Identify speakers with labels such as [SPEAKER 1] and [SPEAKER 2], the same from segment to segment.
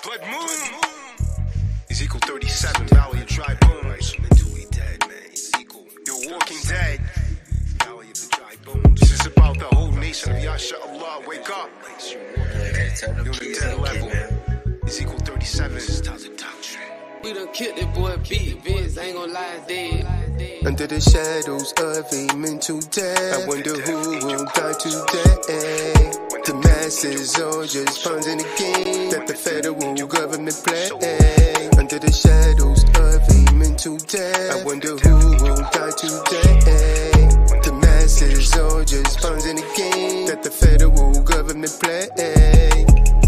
[SPEAKER 1] Blood moon is equal 37, Valley of Dry Bones. Mentally dead, man. Ezekiel. You're walking dead. Valley of the Dry Bones. This is about the whole nation of Yasha Allah. Wake up. You're on the dead level. Ezekiel 37. This is Tazadaq.
[SPEAKER 2] We done killed that boy B. Vince, ain't gon' lie, dead.
[SPEAKER 3] Under the shadows of a mental death, I wonder who will die today. The masses are just pawns in the game that the federal government play. Under the shadows of a mental death, I wonder who will die today. The masses are just pawns in the game that the federal government play.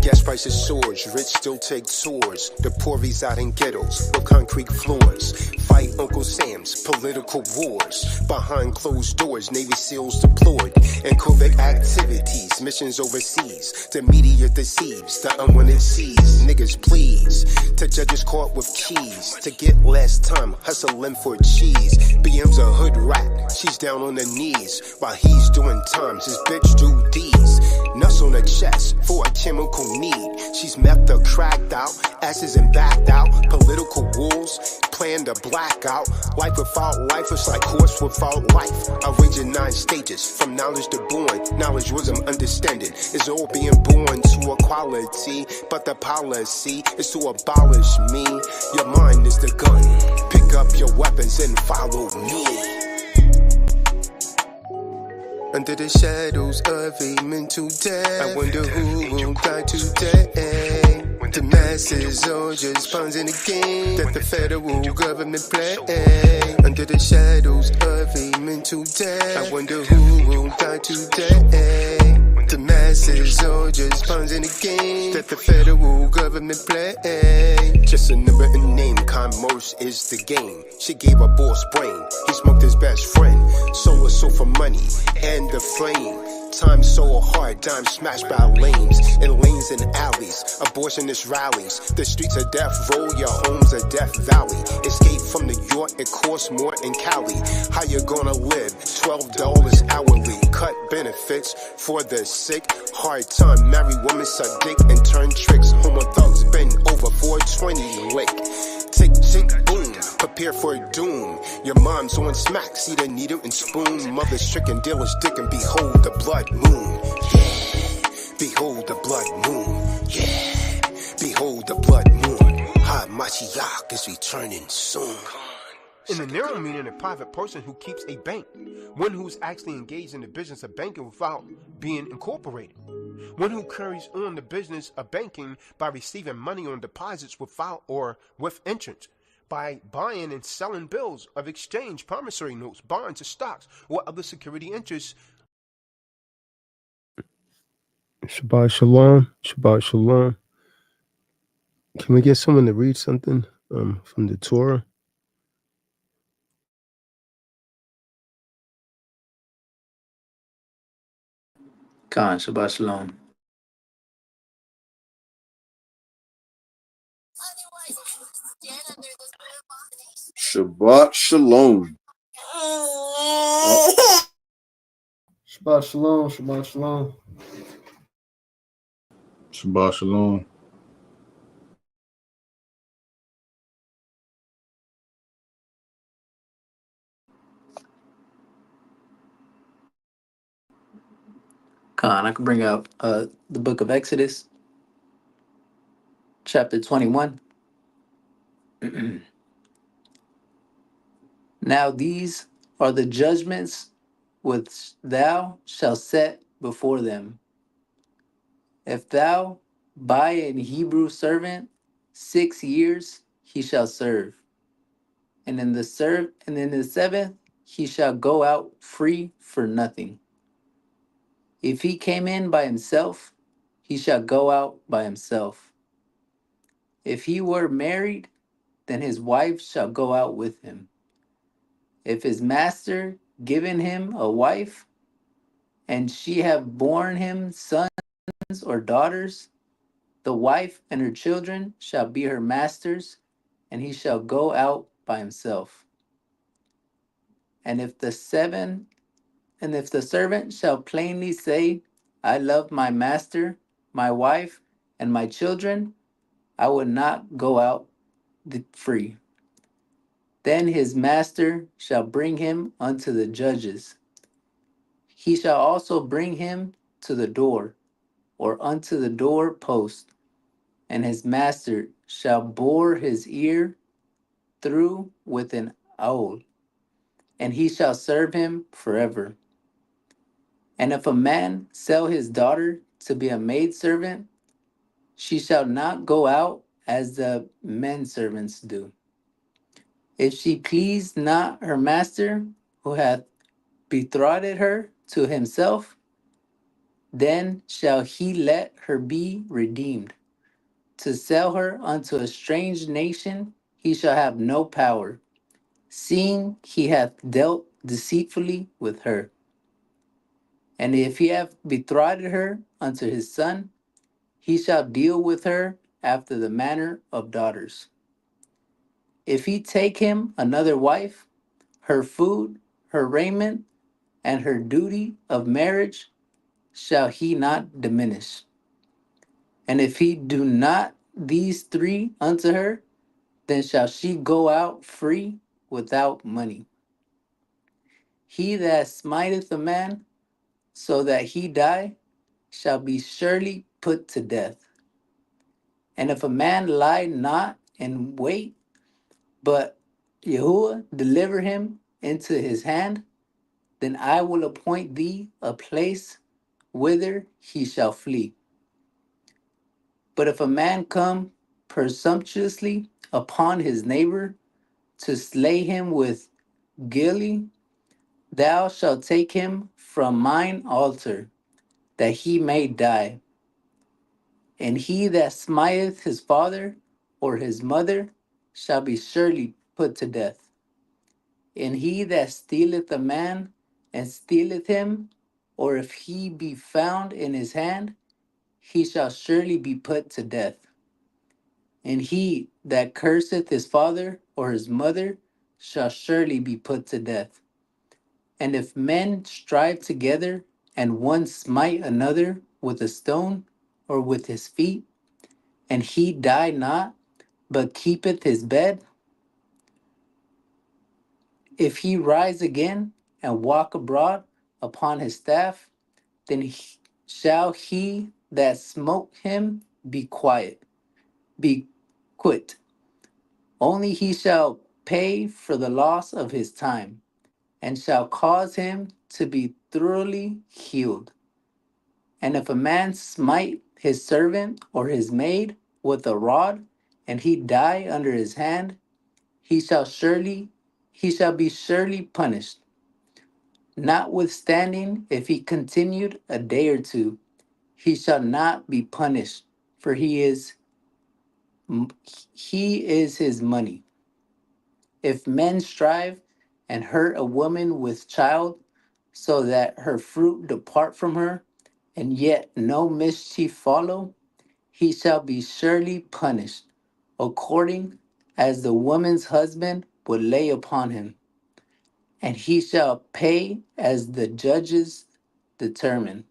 [SPEAKER 1] Gas prices soars, rich still take tours. The poor reside in ghettos with concrete floors. Fight Uncle Sam's political wars. Behind closed doors, Navy SEALs deployed. And covert activities, missions overseas. The media deceives, the unwanted sees. Niggas please, to judges caught with keys. To get less time, hustling for cheese. BM's a hood rat, she's down on her knees. While he's doing times, his bitch do D's. Nuts on her chest for a chemical need. She's meth her cracked out, asses and backed out. Political wolves plan to black out. Life without life is like horse without life. I range in 9 stages, from knowledge to born. Knowledge, wisdom, understanding is all being born to equality. But the policy is to abolish me. Your mind is the gun. Pick up your weapons and follow me.
[SPEAKER 3] Under the shadows of a mental death, I wonder who will die today. The masses are just pawns in the game that the federal government play. Under the shadows of a mental death, I wonder who will die today. The masses are just pawns in the game that the federal government play.
[SPEAKER 1] Just a number and name, commerce is the game. She gave a boss brain, he smoked his best friend. Sold so for money and the flame. Time so hard, dimes smashed by lanes. In lanes and alleys, abortionist rallies. The streets are death row, your home's a death valley. Escape from New York, it costs more in Cali. How you gonna live? $12 hourly. Cut benefits for the sick. Hard time, married women suck dick and turn tricks. Homo thugs bend over 420 lick. Tick, tick, boom, prepare for doom. Your mom's on smack, see the needle and spoon. Mother's stricken, dealer's dick, and behold the blood moon. Yeah, behold the blood moon. Yeah, behold the blood moon. Ha Mashiach is returning soon.
[SPEAKER 4] In the narrow meaning, a private person who keeps a bank. One who's actually engaged in the business of banking without being incorporated. One who carries on the business of banking by receiving money on deposits without or with interest. By buying and selling bills of exchange, promissory notes, bonds, or stocks, or other security interests.
[SPEAKER 3] Shabbat Shalom. Shabbat Shalom. Can we get someone to read something from the Torah?
[SPEAKER 5] Khan, Shabbat Shalom.
[SPEAKER 6] Shabbat Shalom.
[SPEAKER 7] Shabbat Shalom, Shabbat Shalom.
[SPEAKER 6] Shabbat Shalom.
[SPEAKER 5] Khan, I can bring up the book of Exodus, chapter 21. Now these are the judgments which thou shalt set before them. If thou buy an Hebrew servant, 6 years he shall serve. And in the 7th he shall go out free for nothing. If he came in by himself, he shall go out by himself. If he were married, then his wife shall go out with him. If his master given him a wife, and she have borne him sons or daughters, the wife and her children shall be her master's, and he shall go out by himself. And if the servant shall plainly say, I love my master, my wife, and my children, I will not go out free. Then his master shall bring him unto the judges. He shall also bring him to the door, or unto the door post, and his master shall bore his ear through with an awl, and he shall serve him forever. And if a man sell his daughter to be a maidservant, she shall not go out as the men servants do. If she please not her master, who hath betrothed her to himself, then shall he let her be redeemed. To sell her unto a strange nation he shall have no power, seeing he hath dealt deceitfully with her. And if he have betrothed her unto his son, he shall deal with her after the manner of daughters. If he take him another wife, her food, her raiment, and her duty of marriage shall he not diminish. And if he do not these three unto her, then shall she go out free without money. He that smiteth a man so that he die shall be surely put to death. And if a man lie not in wait, but Yahuwah deliver him into his hand, then I will appoint thee a place whither he shall flee. But if a man come presumptuously upon his neighbor to slay him with guile, thou shalt take him from mine altar, that he may die. And he that smiteth his father or his mother shall be surely put to death. And he that stealeth a man and stealeth him, or if he be found in his hand, he shall surely be put to death. And he that curseth his father or his mother shall surely be put to death. And if men strive together, and one smite another with a stone or with his feet, and he die not, but keepeth his bed, if he rise again and walk abroad upon his staff, then shall he that smote him be quit. Only he shall pay for the loss of his time, and shall cause him to be thoroughly healed. And if a man smite his servant or his maid with a rod, and he die under his hand, he shall be surely punished. Notwithstanding, if he continued a day or two, he shall not be punished, for he is his money. If men strive and hurt a woman with child, so that her fruit depart from her, and yet no mischief follow, he shall be surely punished, according as the woman's husband would lay upon him, and he shall pay as the judges determine.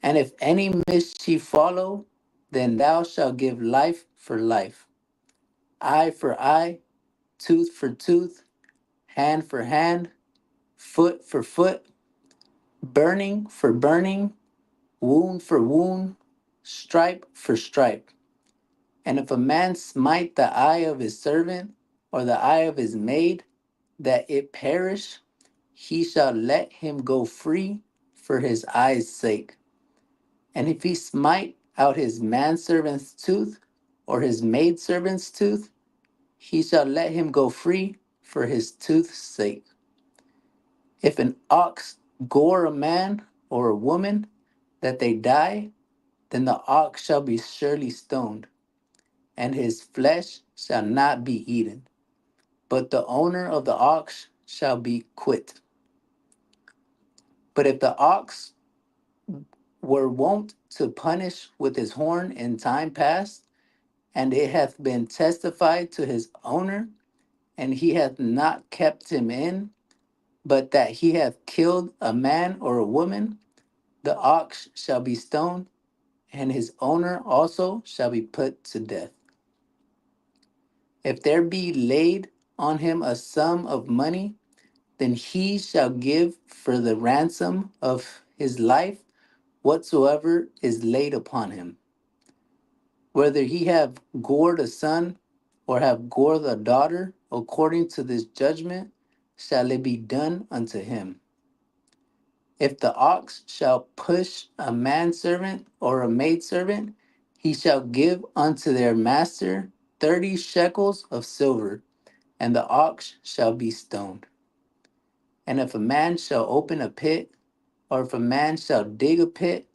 [SPEAKER 5] And if any mischief follow, then thou shalt give life for life, eye for eye, tooth for tooth, hand for hand, foot for foot, burning for burning, wound for wound, stripe for stripe. And if a man smite the eye of his servant or the eye of his maid, that it perish, he shall let him go free for his eye's sake. And if he smite out his manservant's tooth or his maidservant's tooth, he shall let him go free for his tooth's sake. If an ox gore a man or a woman, that they die, then the ox shall be surely stoned, and his flesh shall not be eaten, but the owner of the ox shall be quit. But if the ox were wont to punish with his horn in time past, and it hath been testified to his owner, and he hath not kept him in, but that he hath killed a man or a woman, the ox shall be stoned, and his owner also shall be put to death. If there be laid on him a sum of money, then he shall give for the ransom of his life whatsoever is laid upon him. Whether he have gored a son or have gored a daughter, according to this judgment shall it be done unto him. If the ox shall push a manservant or a maidservant, he shall give unto their master 30 shekels of silver, and the ox shall be stoned. And if a man shall open a pit, or if a man shall dig a pit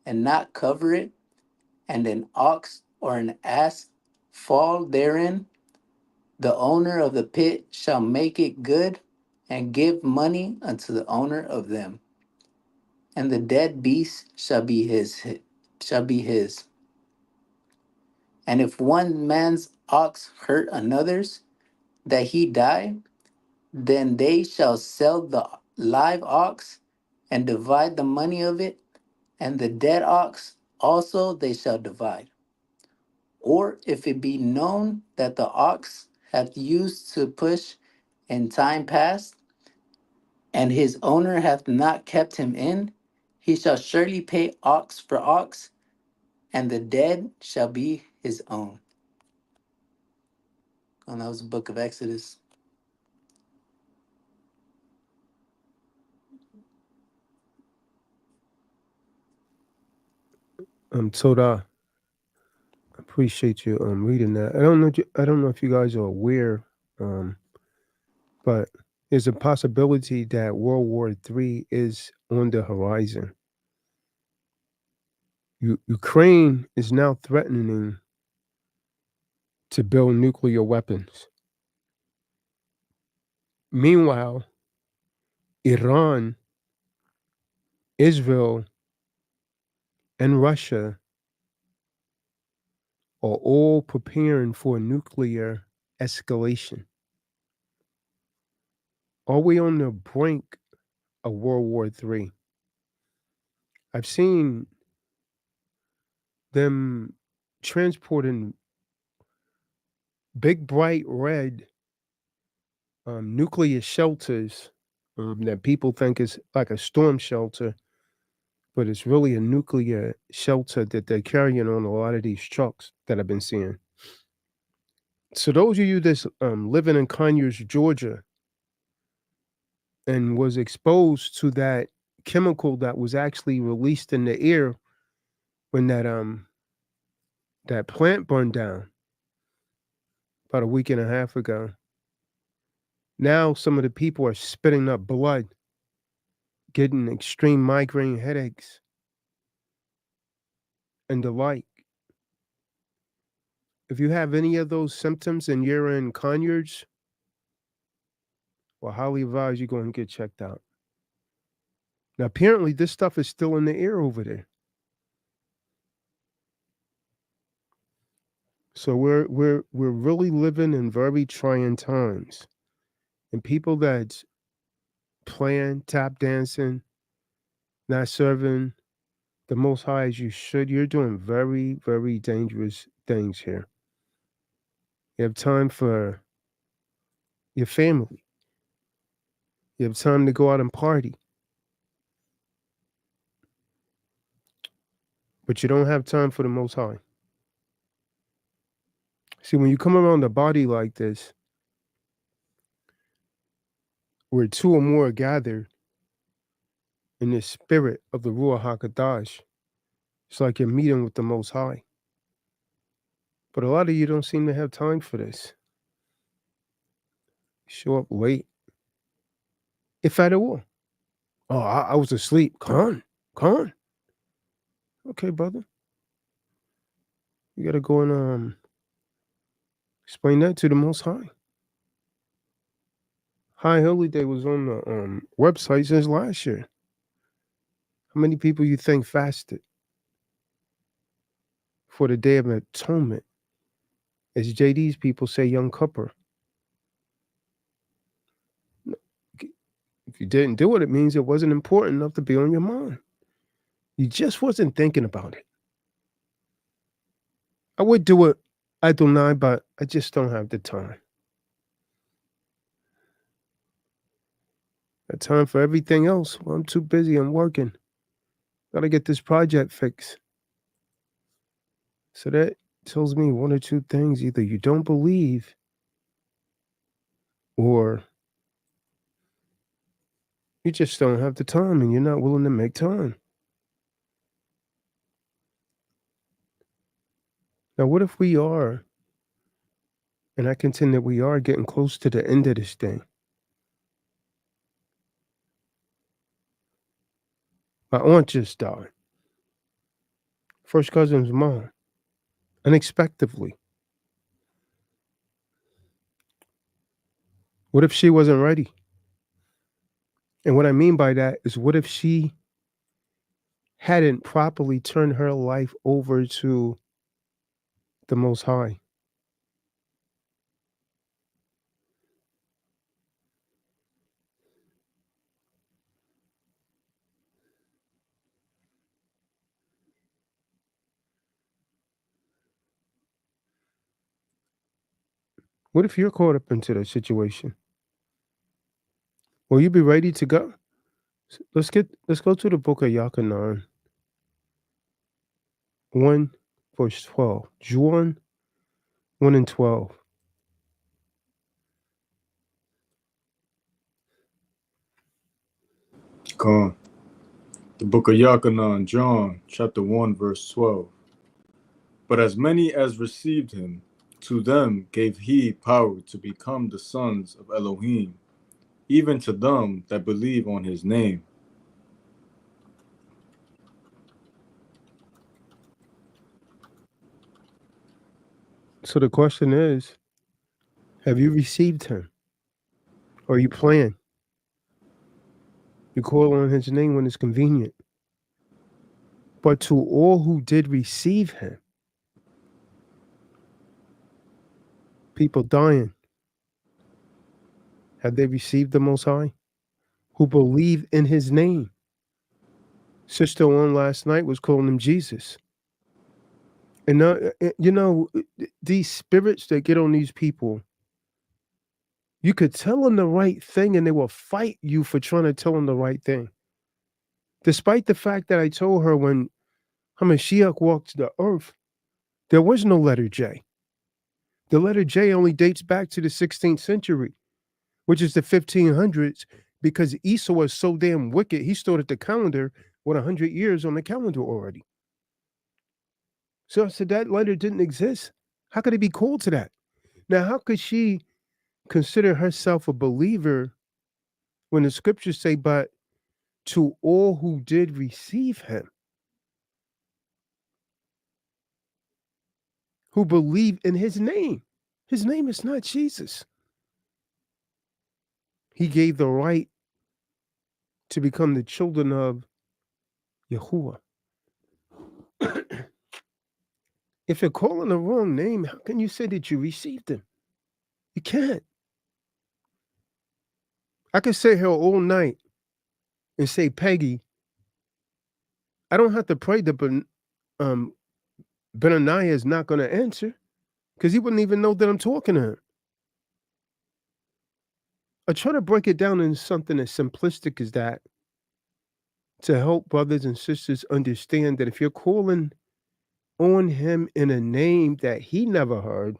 [SPEAKER 5] and not cover it, and an ox or an ass fall therein, the owner of the pit shall make it good and give money unto the owner of them, and the dead beast shall be his. And if one man's ox hurt another's, that he die, then they shall sell the live ox and divide the money of it, and the dead ox also they shall divide. Or if it be known that the ox hath used to push in time past, and his owner hath not kept him in, he shall surely pay ox for ox, and the dead shall be his own. And that was the book of Exodus.
[SPEAKER 4] Toda, appreciate you reading that. I don't know if you guys are aware, um, but there's a possibility that World War III is on the horizon. Ukraine is now threatening to build nuclear weapons. Meanwhile, Iran, Israel, and Russia are all preparing for nuclear escalation. Are we on the brink of World War III? I've seen them transporting big, bright red nuclear shelters that people think is like a storm shelter, but it's really a nuclear shelter that they're carrying on a lot of these trucks that I've been seeing. So those of you that's living in Conyers, Georgia, and was exposed to that chemical that was actually released in the air when that plant burned down about a week and a half ago. Now some of the people are spitting up blood, getting extreme migraine headaches, and the like. If you have any of those symptoms and you're in Conyers, well, highly advise you go and get checked out. Now, apparently, this stuff is still in the air over there. So we're really living in very trying times, and people that's playing, tap dancing, not serving the Most High as you should, you're doing very, very dangerous things here. You have time for your family. You have time to go out and party, but you don't have time for the Most High. See, when you come around a body like this, where two or more are gathered in the spirit of the Ruach HaKodesh, it's like you're meeting with the Most High. But a lot of you don't seem to have time for this. Show up late, if at all. Oh, I was asleep. Con. Okay, brother. You gotta go and explain that to the Most High. High Holy Day was on the website since last year. How many people you think fasted for the Day of Atonement? As JD's people say, Young Cupper. If you didn't do it, it means it wasn't important enough to be on your mind. You just wasn't thinking about it. I would do it Adonai, but I just don't have the time. Got time for everything else. Well, I'm too busy. I'm working. Gotta get this project fixed. So that tells me one or two things. Either you don't believe or you just don't have the time and you're not willing to make time. Now, what if we are, and I contend that we are getting close to the end of this thing? My aunt just died. First cousin's mom. Unexpectedly. What if she wasn't ready? And what I mean by that is, what if she hadn't properly turned her life over to the Most High? What if you're caught up into that situation? Will you be ready to go? Let's go to the book of Yakanan, 1 verse 12. John 1 and 12.
[SPEAKER 6] Come. The book of Yakanan, John, chapter 1, verse 12. But as many as received him, to them gave he power to become the sons of Elohim, even to them that believe on his name.
[SPEAKER 4] So the question is, have you received him? Or you plan? You call on his name when it's convenient. But to all who did receive him, people dying, have they received the Most High? Who believe in his name? Sister on last night was calling him Jesus. And these spirits that get on these people, you could tell them the right thing and they will fight you for trying to tell them the right thing. Despite the fact that I told her when Hamashiach walked the earth, there was no letter J. The letter J only dates back to the 16th century, which is the 1500s, because Esau was so damn wicked, he started the calendar with 100 years on the calendar already. So I said that letter didn't exist. How could it be called to that? Now, how could she consider herself a believer when the scriptures say, but to all who did receive him, who believe in his name? His name is not Jesus. He gave the right to become the children of Yahuwah. If you're calling the wrong name, how can you say that you received him? You can't. I could sit here all night and say Peggy. I don't have to pray that Benaniah is not going to answer because he wouldn't even know that I'm talking to him. I try to break it down into something as simplistic as that to help brothers and sisters understand that if you're calling on him in a name that he never heard,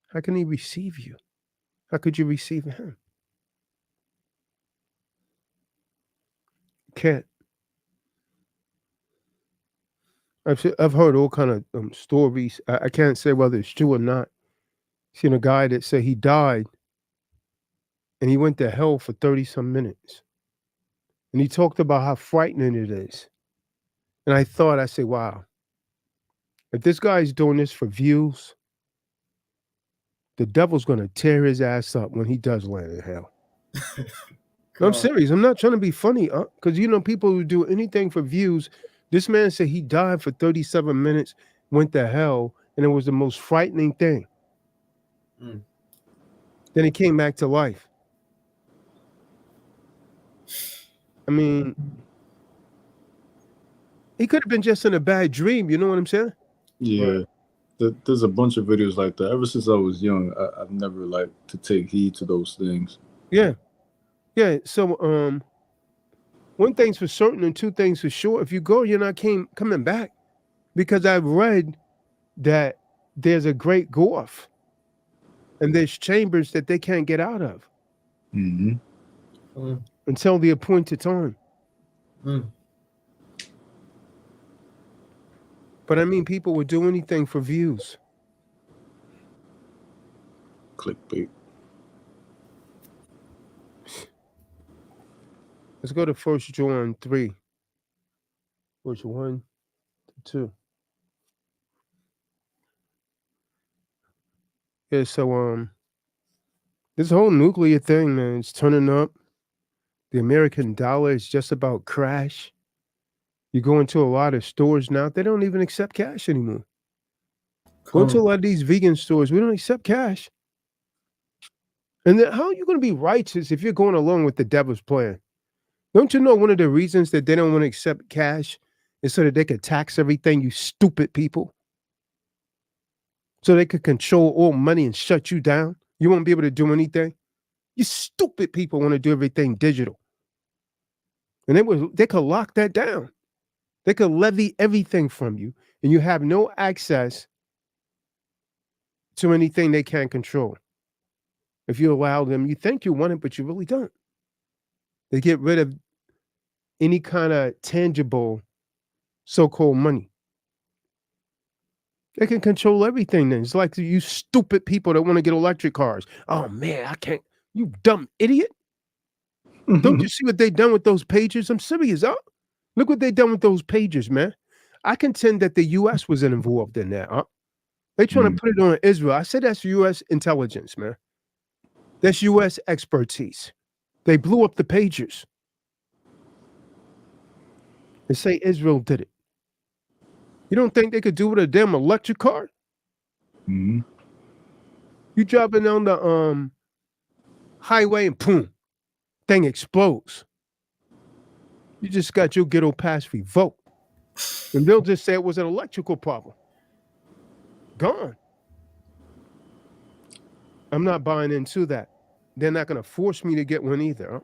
[SPEAKER 4] how can he receive you? How could you receive him? Can't. I've heard all kind of stories. I can't say whether it's true or not. Seen a guy that said he died and he went to hell for 30 some minutes. And he talked about how frightening it is. And I said, wow, if this guy's doing this for views, the devil's going to tear his ass up when he does land in hell. No, I'm serious. I'm not trying to be funny, because people who do anything for views. This man said he died for 37 minutes, went to hell, and it was the most frightening thing. Then he came back to life. I mean, he could have been just in a bad dream. You know what I'm saying?
[SPEAKER 6] Yeah. There's a bunch of videos like that. Ever since I was young, I've never liked to take heed to those things.
[SPEAKER 4] Yeah. Yeah. So one thing's for certain and two things for sure. If you go, you're not coming back. Because I've read that there's a great gulf and there's chambers that they can't get out of
[SPEAKER 6] Mm-hmm.
[SPEAKER 4] until the appointed time. But I mean, people would do anything for views.
[SPEAKER 6] Clickbait.
[SPEAKER 4] Let's go to 1 John 3, verse 1 to 2. Yeah, so this whole nuclear thing, man, it's turning up. The American dollar is just about crash. You go into a lot of stores now, they don't even accept cash anymore. Go into a lot of these vegan stores, we don't accept cash. And then how are you going to be righteous if you're going along with the devil's plan? Don't you know one of the reasons that they don't want to accept cash is so that they could tax everything, you stupid people? So they could control all money and shut you down? You won't be able to do anything? You stupid people want to do everything digital. And they could lock that down. They could levy everything from you, and you have no access to anything they can't control. If you allow them, you think you want it, but you really don't. They get rid of any kind of tangible so-called money. They can control everything then. It's like you stupid people that want to get electric cars. Oh, man, I can't. You dumb idiot. Don't you see what they done with those pagers? I'm serious. Huh? Look what they done with those pagers, man. I contend that the U.S. was involved in that. Huh? They trying to put it on Israel. I said that's U.S. intelligence, man. That's U.S. expertise. They blew up the pagers. They say Israel did it. You don't think they could do it with a damn electric car?
[SPEAKER 6] Mm-hmm.
[SPEAKER 4] You driving down the highway and boom, thing explodes. You just got your ghetto pass revoked. And they'll just say it was an electrical problem. Gone. I'm not buying into that. They're not going to force me to get one either.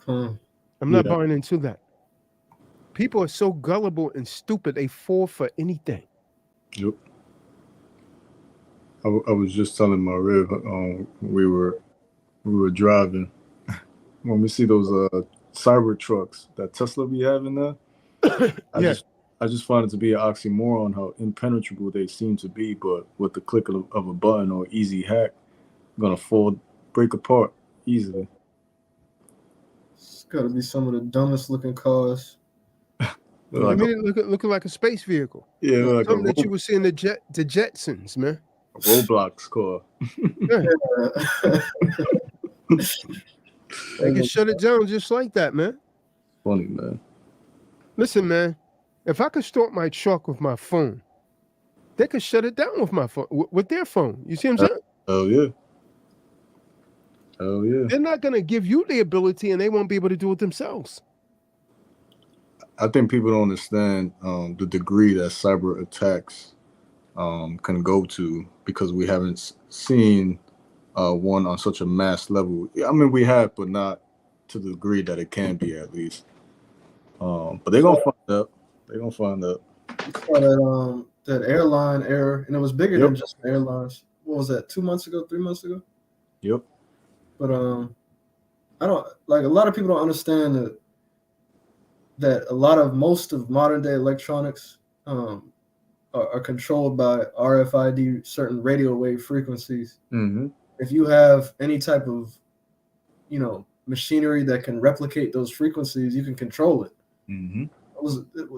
[SPEAKER 4] Huh? I'm not buying into that. People are so gullible and stupid, they fall for anything.
[SPEAKER 6] Yep. I was just telling my rib, we were driving when we see those cyber trucks that Tesla be having there. I just find it to be an oxymoron how impenetrable they seem to be, but with the click of a button or easy hack, gonna break apart easily.
[SPEAKER 7] It's got to be some of the dumbest looking cars.
[SPEAKER 4] I mean, looking like a space vehicle.
[SPEAKER 6] Yeah, like
[SPEAKER 4] something that you would see in the Jetsons, man.
[SPEAKER 6] A Roblox car.
[SPEAKER 4] They can shut it down just like that, man.
[SPEAKER 6] Funny, man.
[SPEAKER 4] Listen, man, if I could start my truck with my phone, they could shut it down with my phone, with their phone. You see what I'm saying?
[SPEAKER 6] Oh, yeah. Oh, yeah.
[SPEAKER 4] They're not going to give you the ability, and they won't be able to do it themselves.
[SPEAKER 6] I think people don't understand the degree that cyber attacks can go to, because we haven't seen one on such a mass level. I mean, we have, but not to the degree that it can be, at least. But they're gonna find out. They're gonna find out.
[SPEAKER 7] You saw that airline error, and it was bigger than just airlines. What was that? 2 months ago? 3 months ago?
[SPEAKER 6] Yep.
[SPEAKER 7] But I don't like. A lot of people don't understand that most of modern day electronics are controlled by RFID, certain radio wave frequencies.
[SPEAKER 6] Mm-hmm.
[SPEAKER 7] If you have any type of, machinery that can replicate those frequencies, you can control it.
[SPEAKER 6] Mm-hmm.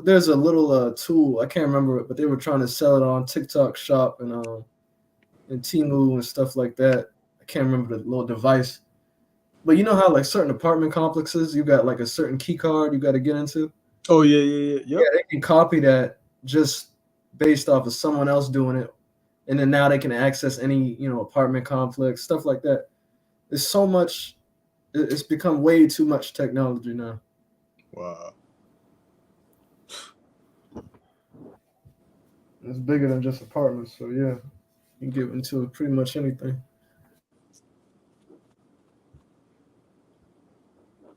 [SPEAKER 7] There's a little tool, I can't remember it, but they were trying to sell it on TikTok Shop and Temu and stuff like that. I can't remember the little device. But you know how like certain apartment complexes, you got like a certain key card you got to get into?
[SPEAKER 6] Oh, yeah.
[SPEAKER 7] Yeah, they can copy that just based off of someone else doing it. And then now they can access any, apartment complex, stuff like that. There's so much, it's become way too much technology now.
[SPEAKER 6] Wow.
[SPEAKER 7] It's bigger than just apartments. So yeah, you can get into pretty much anything.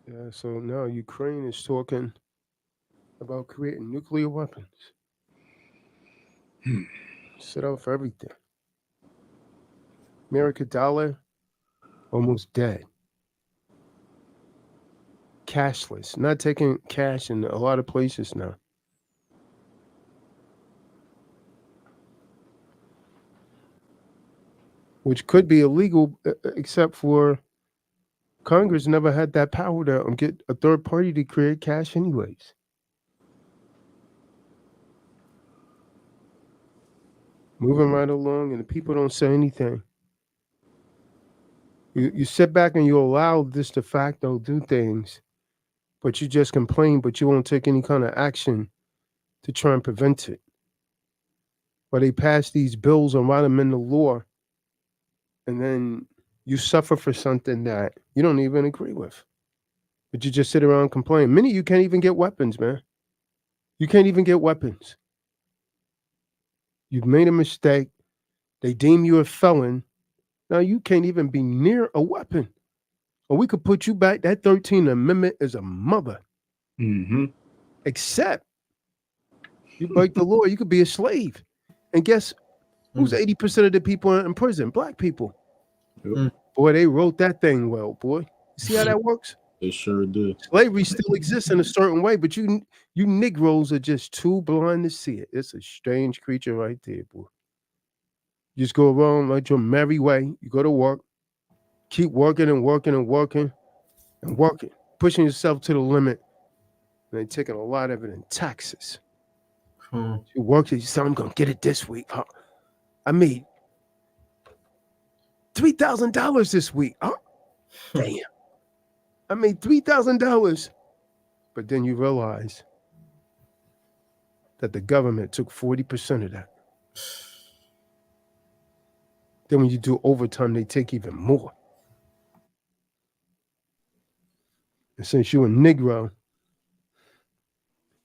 [SPEAKER 4] Yeah, so now Ukraine is talking about creating nuclear weapons. Set out for everything. America dollar almost dead. Cashless, not taking cash in a lot of places now. Which could be illegal, except for Congress never had that power to get a third party to create cash, anyways. Moving right along, and the people don't say anything. You sit back and you allow this de facto do things, but you just complain, but you won't take any kind of action to try and prevent it. Or they pass these bills and write them into law, and then you suffer for something that you don't even agree with. But you just sit around and complain. Many of you can't even get weapons, man. You can't even get weapons. You've made a mistake. They deem you a felon. Now you can't even be near a weapon. Or we could put you back. That 13th Amendment is a mother.
[SPEAKER 6] Mm-hmm.
[SPEAKER 4] Except you break the law, you could be a slave. And guess who's 80% of the people in prison? Black people.
[SPEAKER 6] Yep.
[SPEAKER 4] Boy, they wrote that thing well, boy. You see how that works?
[SPEAKER 6] They sure did.
[SPEAKER 4] Slavery still exists in a certain way, but you Negroes are just too blind to see it. It's a strange creature right there, boy. You just go around like your merry way. You go to work, keep working and working and working and working, pushing yourself to the limit. And they're taking a lot of it in taxes. You work, you say, I'm going to get it this week. Huh? I made $3,000 this week. Huh? Damn. I made $3,000. But then you realize that the government took 40% of that. Then when you do overtime, they take even more. And since you're a Negro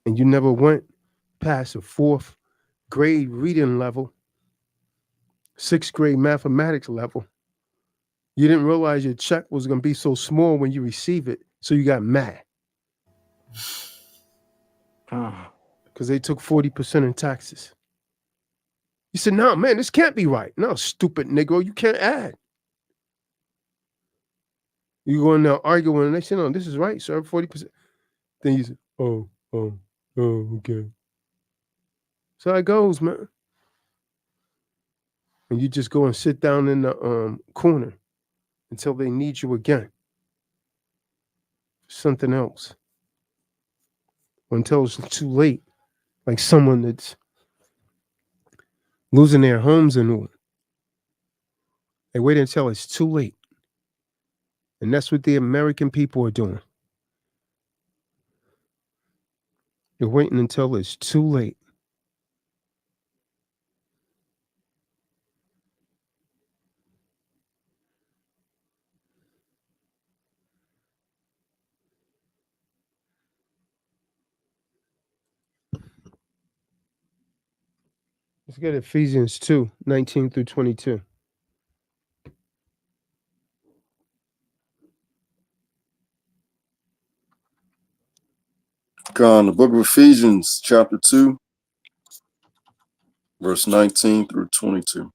[SPEAKER 4] and you never went past a 4th grade reading level, 6th grade mathematics level, you didn't realize your check was going to be so small when you receive it, so you got mad. Because they took 40% in taxes. You said, no, man, this can't be right. No, stupid Negro, you can't add. You go in there arguing, and they say, no, this is right, sir, 40%. Then you say, oh, okay. So it goes, man. And you just go and sit down in the corner until they need you again. Something else. Or until it's too late. Like someone that's losing their homes and all. They wait until it's too late. And that's what the American people are doing. They're waiting until it's too late. Let's get Ephesians 2, 19 through 22.
[SPEAKER 8] God, the book of Ephesians, chapter 2, verse 19 through 22.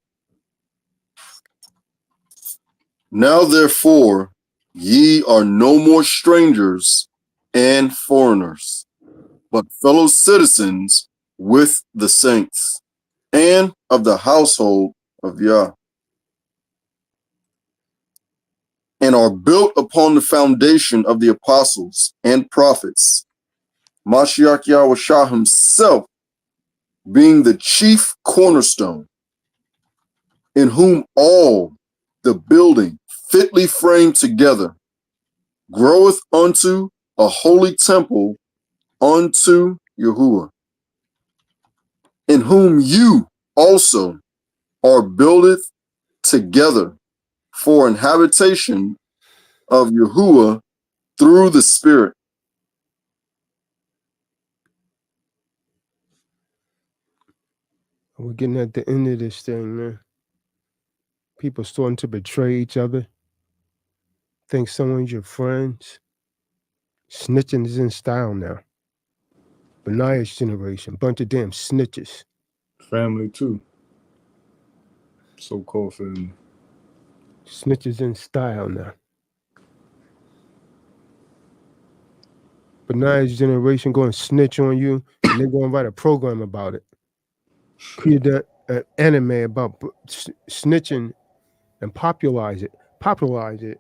[SPEAKER 8] Now, therefore, ye are no more strangers and foreigners, but fellow citizens with the saints and of the household of Yah, and are built upon the foundation of the apostles and prophets, Mashiach Yahushua himself being the chief cornerstone, in whom all the building fitly framed together groweth unto a holy temple unto Yahuwah, in whom you also are builded together for an habitation of Yahuwah through the Spirit.
[SPEAKER 4] We're getting at the end of this thing, man. People starting to betray each other. Think someone's your friends. Snitching is in style now. Benaya's generation, bunch of damn snitches.
[SPEAKER 6] Family too. So-called family.
[SPEAKER 4] Snitches in style now. Benaya's generation going to snitch on you, and they're going to write a program about it. Create an anime about snitching and popularize it. Popularize it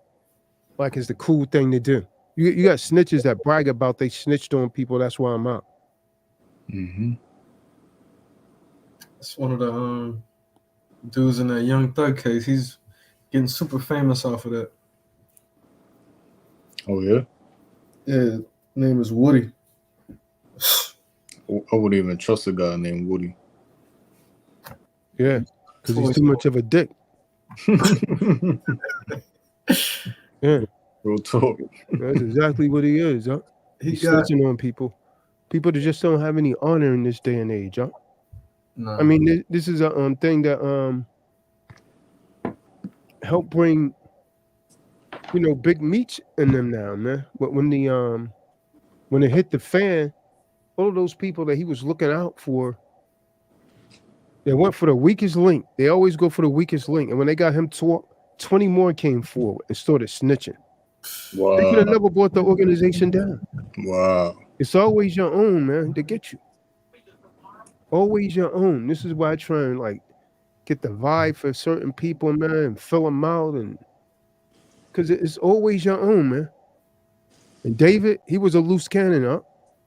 [SPEAKER 4] like it's the cool thing to do. You got snitches that brag about they snitched on people. That's why I'm out.
[SPEAKER 6] Mm-hmm.
[SPEAKER 7] It's one of the dudes in that Young Thug case. He's getting super famous off of that.
[SPEAKER 6] Oh yeah.
[SPEAKER 7] Yeah, his name is Woody.
[SPEAKER 6] I wouldn't even trust a guy named Woody.
[SPEAKER 4] Yeah, because he's too much of a dick. Yeah,
[SPEAKER 6] Real talk.
[SPEAKER 4] that's exactly what he is. Huh? He's snitching on people. People that just don't have any honor in this day and age. Huh?
[SPEAKER 7] No.
[SPEAKER 4] I mean, this is a thing that help bring, big meats in them now, man. But when it hit the fan, all of those people that he was looking out for, they went for the weakest link. They always go for the weakest link. And when they got him 20 more came forward and started snitching.
[SPEAKER 6] Wow.
[SPEAKER 4] They could have never brought the organization down.
[SPEAKER 6] Wow.
[SPEAKER 4] It's always your own, man, to get you. Always your own. This is why I try and get the vibe for certain people, man, and fill them out, and because it's always your own, man. And David, he was a loose cannon, huh?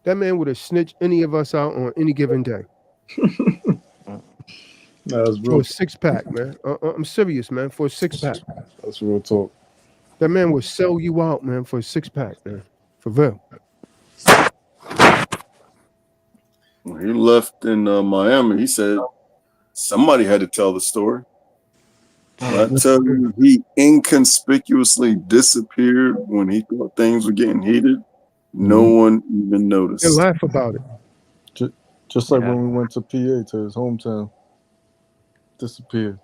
[SPEAKER 4] That man would have snitched any of us out on any given day.
[SPEAKER 6] That's
[SPEAKER 4] for
[SPEAKER 6] real.
[SPEAKER 4] a 6-pack, man. I'm serious, man. For a 6-pack.
[SPEAKER 6] That's real talk.
[SPEAKER 4] That man would sell you out, man, for a 6-pack, man. For real.
[SPEAKER 8] When he left in Miami, he said somebody had to tell the story. I tell you, he inconspicuously disappeared when he thought things were getting heated. No one even noticed.
[SPEAKER 4] They laugh about it.
[SPEAKER 6] Just like when we went to PA, to his hometown. Disappeared.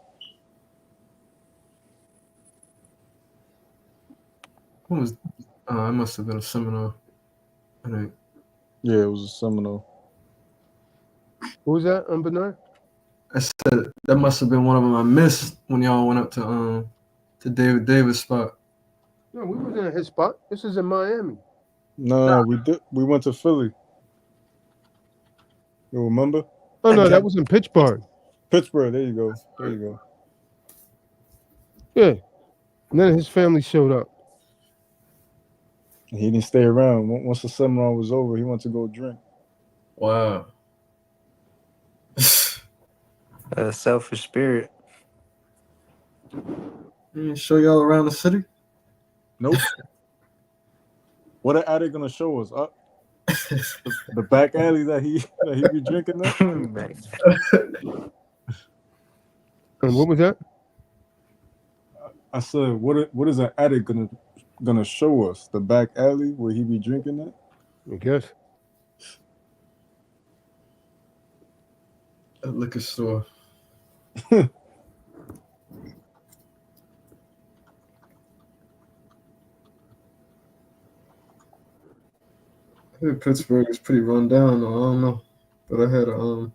[SPEAKER 7] What was? It must have been a seminar. I think.
[SPEAKER 6] Yeah, it was a seminar.
[SPEAKER 4] What was that, Bernard?
[SPEAKER 7] I said that must have been one of them I missed when y'all went up to David Davis' spot.
[SPEAKER 4] No, we wasn't at his spot. This is in Miami.
[SPEAKER 6] No, we did. We went to Philly. You remember?
[SPEAKER 4] Oh no, that was in Pittsburgh.
[SPEAKER 6] Pittsburgh. There you go. There you go.
[SPEAKER 4] Yeah. And then his family showed up.
[SPEAKER 6] He didn't stay around. Once the seminar was over, he went to go drink.
[SPEAKER 7] Wow.
[SPEAKER 5] A selfish spirit.
[SPEAKER 7] Show y'all around the city?
[SPEAKER 6] Nope. What are they gonna show us? The back alley that he be drinking at?
[SPEAKER 4] And what was that?
[SPEAKER 6] I said, what is an addict gonna show us? The back alley where he be drinking at?
[SPEAKER 4] I guess.
[SPEAKER 7] A liquor store. I heard Pittsburgh is pretty run down, though. I don't know, but I had an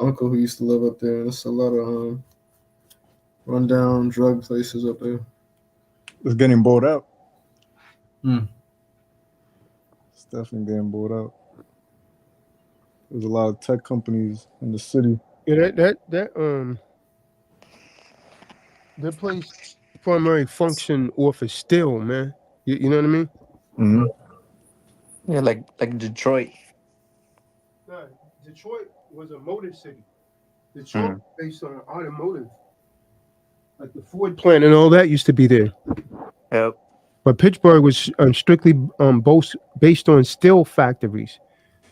[SPEAKER 7] uncle who used to live up there, and there's a lot of run down drug places up there.
[SPEAKER 6] It's getting bought out.
[SPEAKER 7] Hmm.
[SPEAKER 6] It's definitely getting bought out. There's a lot of tech companies in the city.
[SPEAKER 4] Yeah, that place primary function off of Still, man. You know what I mean?
[SPEAKER 6] Mm-hmm.
[SPEAKER 5] Yeah, like Detroit.
[SPEAKER 4] No, Detroit was a motor city. Detroit based on automotive. Like the Ford plant and all that used to be there.
[SPEAKER 5] Yep.
[SPEAKER 4] But Pittsburgh was strictly based on steel factories.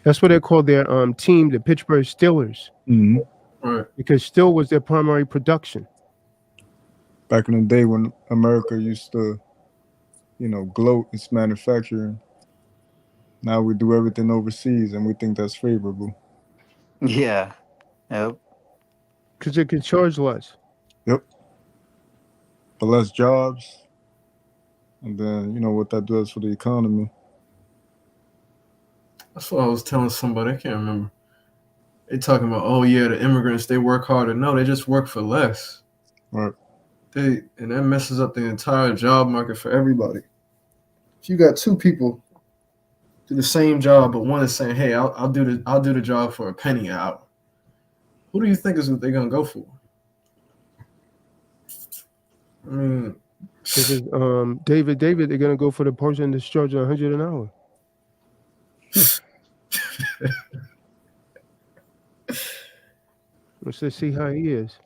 [SPEAKER 4] That's what they called their team, the Pittsburgh Steelers.
[SPEAKER 6] Mm-hmm.
[SPEAKER 7] Right.
[SPEAKER 4] Because steel was their primary production.
[SPEAKER 6] Back in the day when America used to, gloat its manufacturing. Now we do everything overseas and we think that's favorable.
[SPEAKER 5] Yeah. Yep.
[SPEAKER 4] because they can charge less.
[SPEAKER 6] Yep. But less jobs, and then you know what that does for the economy.
[SPEAKER 7] That's what I was telling somebody. I can't remember. They talking about, oh yeah, the immigrants they work harder. No, they just work for less.
[SPEAKER 6] Right.
[SPEAKER 7] And that messes up the entire job market for everybody. If you got two people do the same job, but one is saying, "Hey, I'll do the job for a penny an hour," who do you think is what they're gonna go for? I mean,
[SPEAKER 4] Because David, they're gonna go for the person that's charging 100 an hour. Let's just see how he is.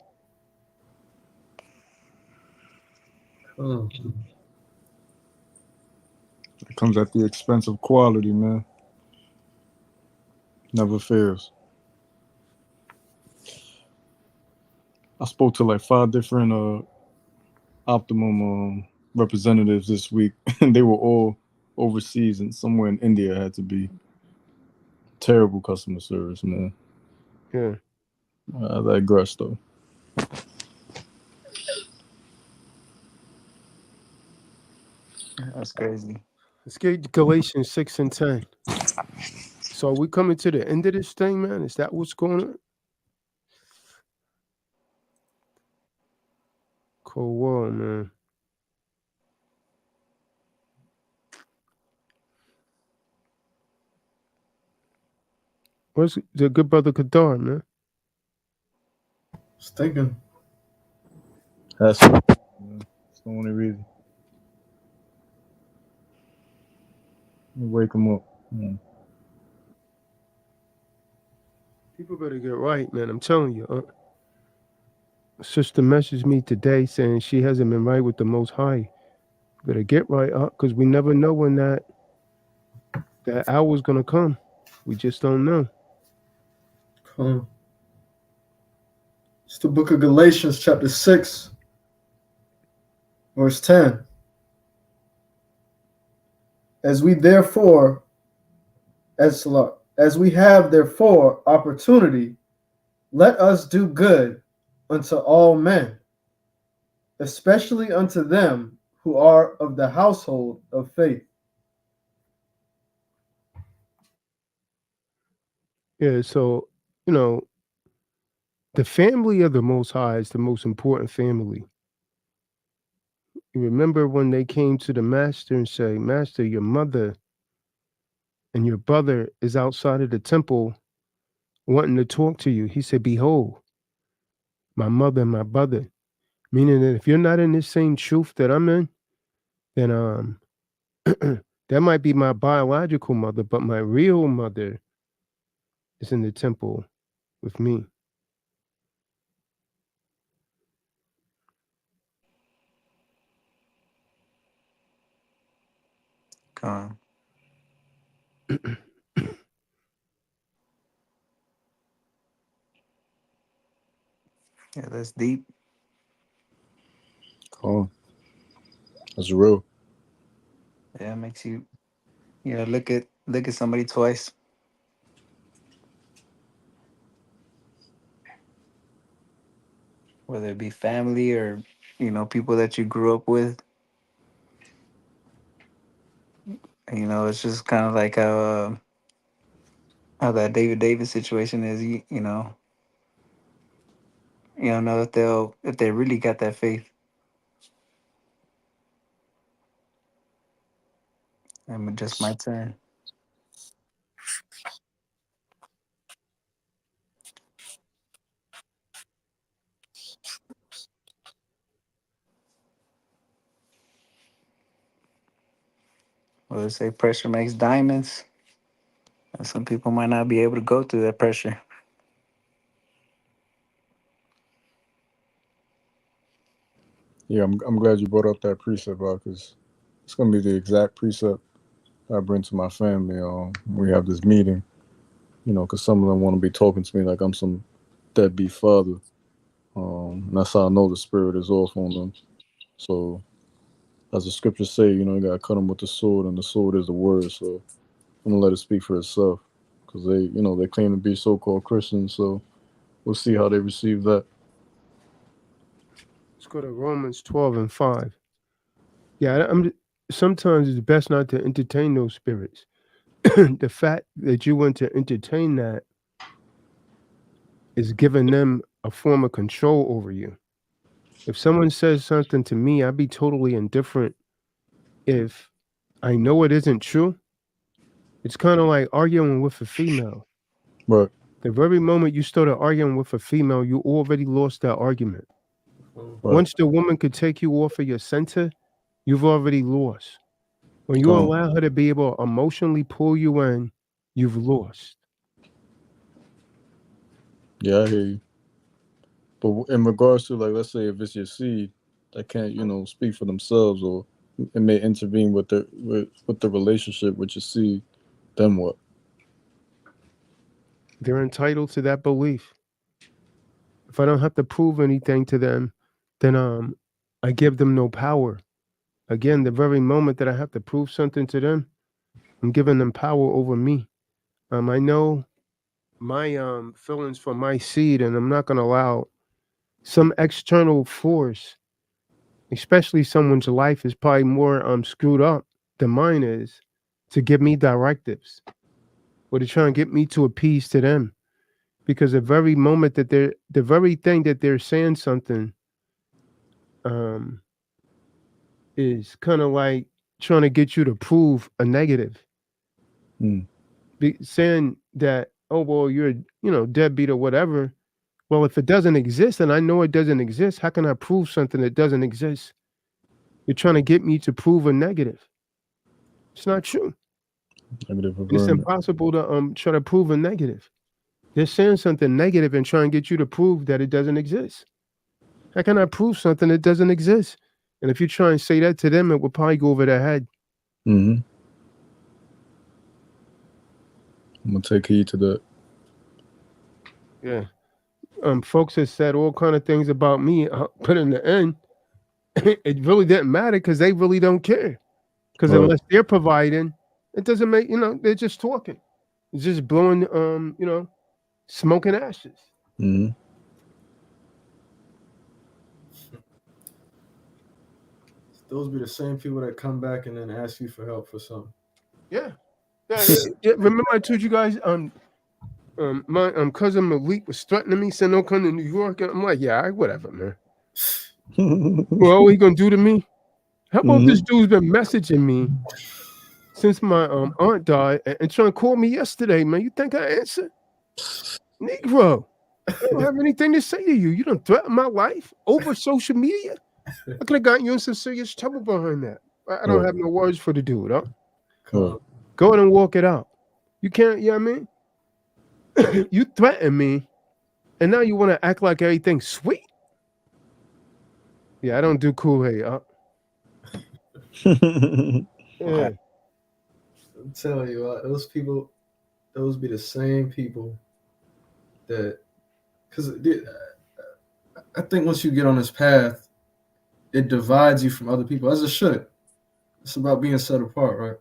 [SPEAKER 6] It comes at the expense of quality, man. Never fails. I spoke to like 5 different optimum representatives this week, and they were all overseas and somewhere in India. Had to be terrible customer service, man.
[SPEAKER 4] Yeah.
[SPEAKER 6] I digress, though.
[SPEAKER 5] That's crazy.
[SPEAKER 4] Let's get Galatians 6 and 10. So are we coming to the end of this thing, man? Is that what's going on? Cold war, man. Where's the good brother Kadar, man?
[SPEAKER 7] was thinking.
[SPEAKER 6] That's the only reason. Wake them up. Yeah.
[SPEAKER 4] People better get right, man. I'm telling you. Sister messaged me today saying she hasn't been right with the Most High. Better get right, because we never know when that hour's gonna come. We just don't know.
[SPEAKER 7] It's the book of Galatians, chapter 6, verse 10. As we have therefore opportunity, let us do good unto all men, especially unto them who are of the household of faith.
[SPEAKER 4] Yeah, so, the family of the Most High is the most important family. You remember when they came to the master and say, Master, your mother and your brother is outside of the temple wanting to talk to you. He said, behold, my mother and my brother. Meaning that if you're not in this same truth that I'm in, then that might be my biological mother, but my real mother is in the temple with me.
[SPEAKER 5] Come on. Yeah, that's deep.
[SPEAKER 6] Oh, that's real.
[SPEAKER 5] Yeah, it makes you look at somebody twice. Whether it be family or, people that you grew up with. It's just kind of like how that David Davis situation is. You don't know if they really got that faith. And it just my turn. Well, they say pressure makes diamonds. And some people might not be able to go through that pressure.
[SPEAKER 6] Yeah, I'm glad you brought up that precept, because it's gonna be the exact precept I bring to my family. We have this meeting, because some of them want to be talking to me like I'm some deadbeat father. And that's how I know the spirit is off on them. So, as the scriptures say, you gotta cut them with the sword, and the sword is the word. So, I'm gonna let it speak for itself. because they claim to be so-called Christians. So we'll see how they receive that.
[SPEAKER 4] Let's go to Romans 12:5. Yeah, sometimes it's best not to entertain those spirits. The fact that you want to entertain that is giving them a form of control over you. If someone says something to me, I'd be totally indifferent if I know it isn't true. It's kind of like arguing with a female.
[SPEAKER 6] Right.
[SPEAKER 4] The very moment you started arguing with a female, you already lost that argument.
[SPEAKER 6] Right.
[SPEAKER 4] Once the woman could take you off of your center, you've already lost. When you allow her to be able to emotionally pull you in, you've lost.
[SPEAKER 6] Yeah, I hear you. But in regards to, like, let's say if it's your seed that can't, speak for themselves, or it may intervene with the relationship with your seed, then what?
[SPEAKER 4] They're entitled to that belief. If I don't have to prove anything to them, then I give them no power. Again, the very moment that I have to prove something to them, I'm giving them power over me. I know my feelings for my seed, and I'm not going to allow some external force, especially someone's life is probably more screwed up than mine is, to give me directives or to try and get me to appease to them. Because the very moment that the very thing that they're saying something is kind of like trying to get you to prove a negative. Saying that, oh, well, you're, deadbeat or whatever. Well, if it doesn't exist and I know it doesn't exist, how can I prove something that doesn't exist? You're trying to get me to prove a negative. It's not true. It's impossible to try to prove a negative. They're saying something negative and trying to get you to prove that it doesn't exist. How can I prove something that doesn't exist? And if you try and say that to them, it will probably go over their head.
[SPEAKER 6] Mm-hmm. I'm gonna take heed to that.
[SPEAKER 4] Yeah. Folks have said all kind of things about me, but in the end, it really didn't matter because they really don't care. Because unless they're providing, it doesn't make, they're just talking. It's just blowing, smoke and ashes.
[SPEAKER 6] Mm-hmm.
[SPEAKER 7] Those be the same people that come back and then ask you for help for something.
[SPEAKER 4] Yeah. Remember I told you guys, my cousin Malik was threatening me, saying don't come to New York. And I'm like, yeah, whatever, man. Well, what he gonna do to me? How about this dude's been messaging me since my aunt died and trying to call me yesterday, man? You think I answer? Negro, I don't have anything to say to you. You don't threaten my life over social media. I could have gotten you in some serious trouble behind that. I don't have no words for the dude, huh? Go ahead and walk it out. You can't, you know what I mean? You threaten me, and now you want to act like everything's sweet. Yeah, I don't do Kool-Aid, huh? Yeah.
[SPEAKER 7] I'm telling you, those people, those be the same people that, because I think once you get on this path, it divides you from other people, as it should. It's about being set apart, right?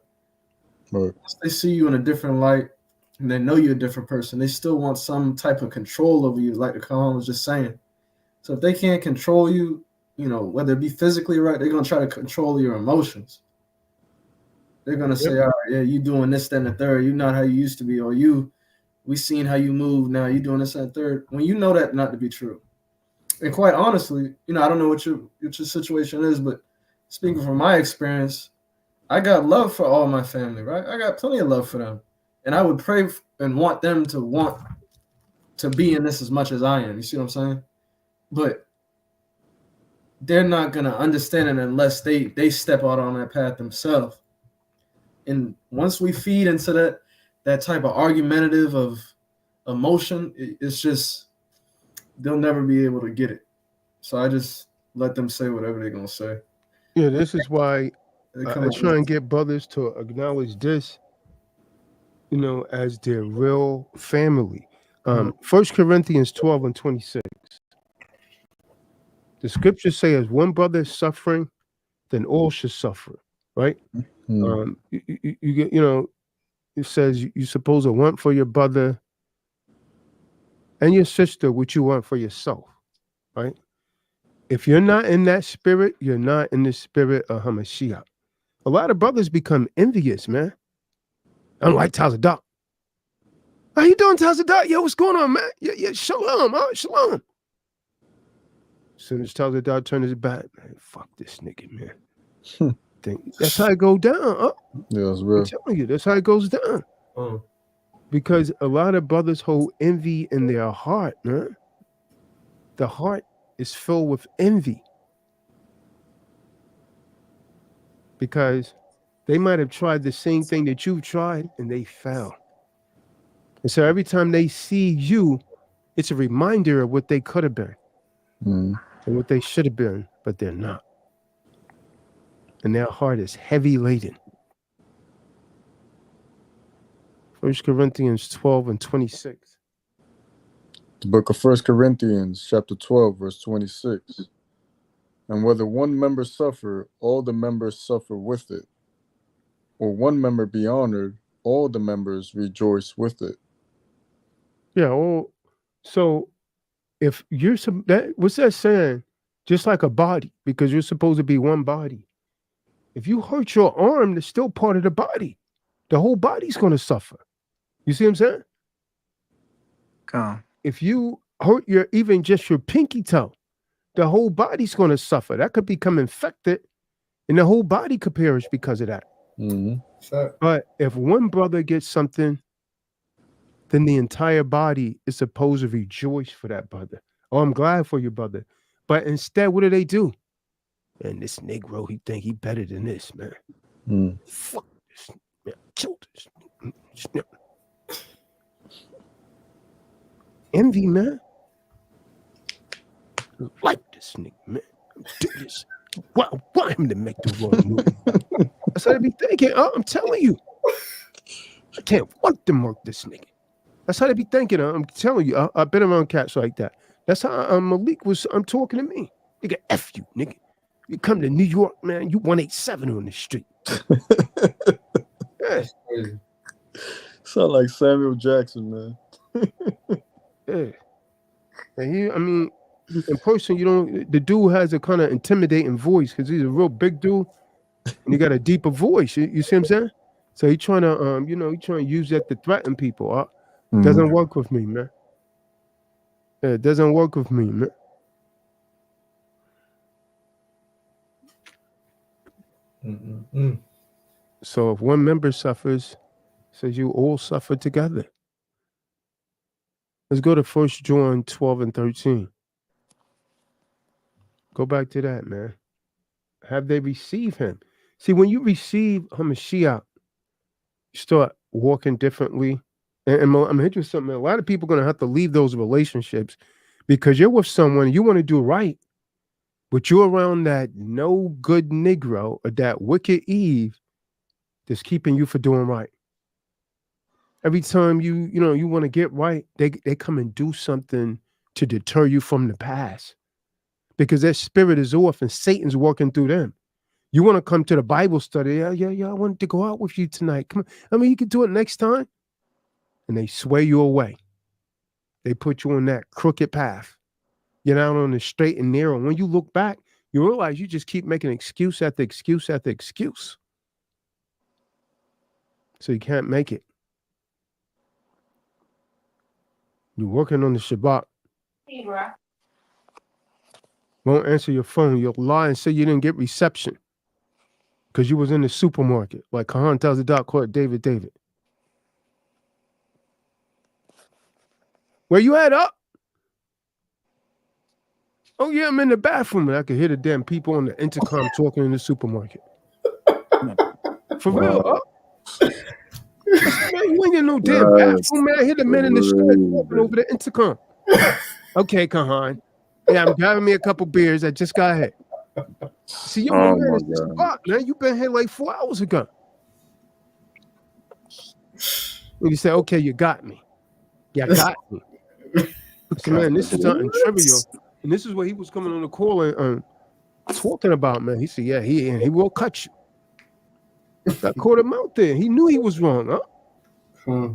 [SPEAKER 6] Right.
[SPEAKER 7] Once they see you in a different light and they know you're a different person, they still want some type of control over you, like the Khan was just saying. So if they can't control you, whether it be physically, right, they're going to try to control your emotions. They're going to say, all right, yeah, you doing this, that, and the third. You're not how you used to be. Or we seen how you move now. You doing this, that, and third. When you know that not to be true. And quite honestly, I don't know what your situation is, but speaking from my experience, I got love for all my family, right? I got plenty of love for them. And I would pray and want them to want to be in this as much as I am. You see what I'm saying? But they're not going to understand it unless they step out on that path themselves. And once we feed into that type of argumentative of emotion, it's just they'll never be able to get it. So I just let them say whatever they're going to say.
[SPEAKER 4] Yeah, this is why I try and get brothers to acknowledge this, as their real family. 1 Corinthians 12:26. The scriptures say, as one brother is suffering, then all should suffer, right? You get, it says you're supposed to want for your brother and your sister what you want for yourself, right? If you're not in that spirit, you're not in the spirit of Hamashiach. A lot of brothers become envious, man. Unlike Tazadaq. How you doing, Tazadaq? Yo, what's going on, man? Yeah, shalom, shalom. As soon as Tazadaq turns his back, man, fuck this nigga, man. That's how it go down.
[SPEAKER 6] Yeah, that's real.
[SPEAKER 4] I'm telling you, that's how it goes down. Because a lot of brothers hold envy in their heart, man. The heart is filled with envy. Because they might have tried the same thing that you've tried and they failed. And so every time they see you, it's a reminder of what they could have been and what they should have been, but they're not. And their heart is heavy laden. 1 Corinthians 12 and 26.
[SPEAKER 6] The book of 1 Corinthians, chapter 12, verse 26. And whether one member suffer, all the members suffer with it. Or one member be honored, all the members rejoice with it.
[SPEAKER 4] Yeah, well, so if you're what's that saying? Just like a body, because you're supposed to be one body. If you hurt your arm, it's still part of the body. The whole body's going to suffer. You see what I'm saying?
[SPEAKER 5] Come.
[SPEAKER 4] If you hurt even just your pinky toe, the whole body's going to suffer. That could become infected, and the whole body could perish because of that. But if one brother gets something, then the entire body is supposed to rejoice for that brother. Oh, I'm glad for you, brother. But instead, what do? Man, this Negro, he think he better than this, man. Fuck this, man. Kill this. Envy, man. Like this nigga, man. Do this. Why want him to make the wrong move? That's how they be thinking. I'm telling you. I can't want to murk this nigga. That's how they be thinking. I'm telling you. I've been around cats like that. That's how Malik was talking to me. Nigga, F you, nigga. You come to New York, man, you 187 on the street. Yeah.
[SPEAKER 6] Sound like Samuel Jackson, man.
[SPEAKER 4] Yeah. And in person, the dude has a kind of intimidating voice because he's a real big dude and he got a deeper voice. You see what I'm saying? So he's trying to, he's trying to use that to threaten people. Doesn't work with me, man. Yeah, it doesn't work with me, man. So if one member suffers, says you all suffer together. Let's go to 1 John 12 and 13. Go back to that, man. Have they received him? See, when you receive Hamashiach, you start walking differently. And I'm going to hit you with something. A lot of people are going to have to leave those relationships because you're with someone, you want to do right, but you're around that no good Negro or that wicked Eve that's keeping you from doing right. Every time you want to get right, they come and do something to deter you from the past because their spirit is off and Satan's working through them. You want to come to the Bible study. Yeah, I wanted to go out with you tonight. Come on. You can do it next time. And they sway you away. They put you on that crooked path. You're not on the straight and narrow. When you look back, you realize you just keep making excuse after excuse after excuse. So you can't make it. You're working on the Shabbat.
[SPEAKER 9] Hey, bro.
[SPEAKER 4] Won't answer your phone. You'll lie and say you didn't get reception because you was in the supermarket. Like Kahan Tazadaq caught David. Where you at, up? Oh, yeah, I'm in the bathroom. And I could hear the damn people on the intercom talking in the supermarket. For real, up? Man, you ain't in no damn bathroom, man. I hear the men in the street talking over the intercom. Okay, Kahan. Yeah, I'm grabbing me a couple beers. I just got here. See, yo, man, it's just spot, man. You been here like 4 hours ago. And you say, okay, you got me. Yeah, got me. So, man, this is something trivial. And this is what he was coming on the call and talking about, man. He said, yeah, he will cut you. I caught him out there. He knew he was wrong, huh?
[SPEAKER 7] Hmm.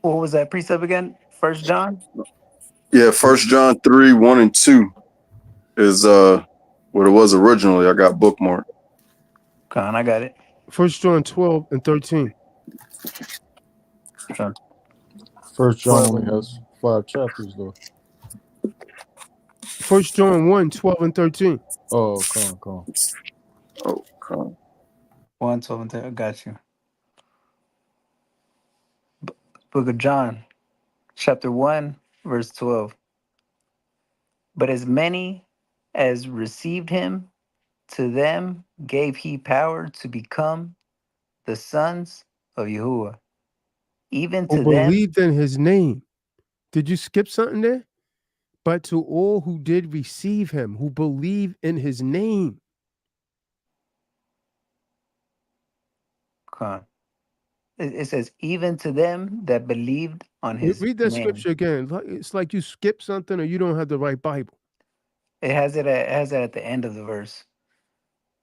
[SPEAKER 5] What was that precept again? First John?
[SPEAKER 8] Yeah, First John 3, 1 and 2 is what it was originally. I got bookmarked.
[SPEAKER 5] Con, I got it.
[SPEAKER 4] 1 John 12 and 13.
[SPEAKER 5] Sure.
[SPEAKER 6] First John only has 5 chapters though.
[SPEAKER 4] 1 John 1, 12 and 13.
[SPEAKER 6] Oh, come on.
[SPEAKER 8] Oh, come.
[SPEAKER 5] 1, 12, and 10. I got you. Book of John, chapter 1, verse 12. But as many as received him, to them gave he power to become the sons of Yahuwah. Even
[SPEAKER 4] Who
[SPEAKER 5] to them,
[SPEAKER 4] believed in his name. Did you skip something there? But to all who did receive him, who believe in his name.
[SPEAKER 5] Con. It says, even to them that believed on his
[SPEAKER 4] Read that
[SPEAKER 5] name.
[SPEAKER 4] scripture again. It's like you skip something or you don't have the right Bible.
[SPEAKER 5] It has it at the end of the verse.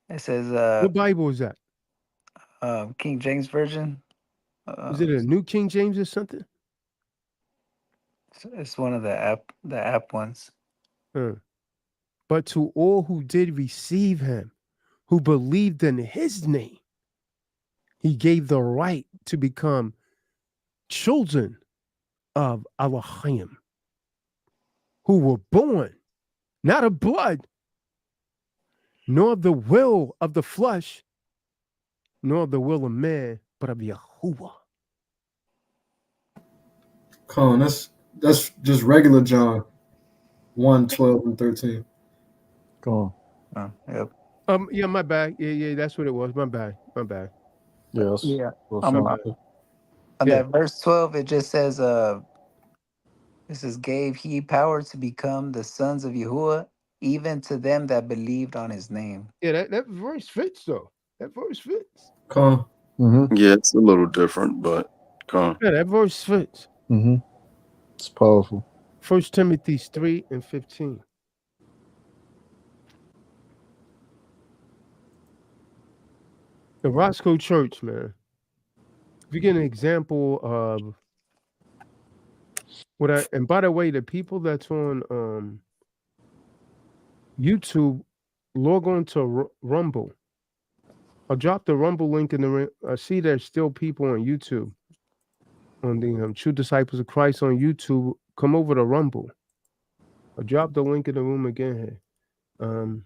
[SPEAKER 5] It says,
[SPEAKER 4] What Bible is that?
[SPEAKER 5] King James Version.
[SPEAKER 4] Is it a New King James or something?
[SPEAKER 5] It's one of the app ones.
[SPEAKER 4] But to all who did receive him, who believed in his name, he gave the right to become children of Elohim, who were born not of blood, nor of the will of the flesh, nor of the will of man, but of Yahuwah.
[SPEAKER 7] Con, that's just regular John 1, 12, and 13.
[SPEAKER 6] Come on.
[SPEAKER 5] Oh, yep.
[SPEAKER 4] Yeah, my bad. Yeah, that's what it was. My bad.
[SPEAKER 6] Yeah, that's
[SPEAKER 5] Yeah.
[SPEAKER 6] what
[SPEAKER 5] On
[SPEAKER 6] sounds good.
[SPEAKER 5] that verse 12, it just says, this is gave he power to become the sons of Yahuwah, even to them that believed on his name.
[SPEAKER 4] Yeah, that verse fits though. That verse fits.
[SPEAKER 7] Con.
[SPEAKER 6] Mm-hmm.
[SPEAKER 8] Yeah, it's a little different, but come.
[SPEAKER 4] Yeah, that verse fits.
[SPEAKER 6] Mm-hmm. It's powerful.
[SPEAKER 4] 1 Timothy 3 and 15. The Roscoe Church, man. If you get an example of and by the way, the people that's on YouTube, log on to Rumble. I'll drop the Rumble link in the. I see there's still people on YouTube, on the True Disciples of Christ on YouTube. Come over to Rumble. I'll drop the link in the room again here.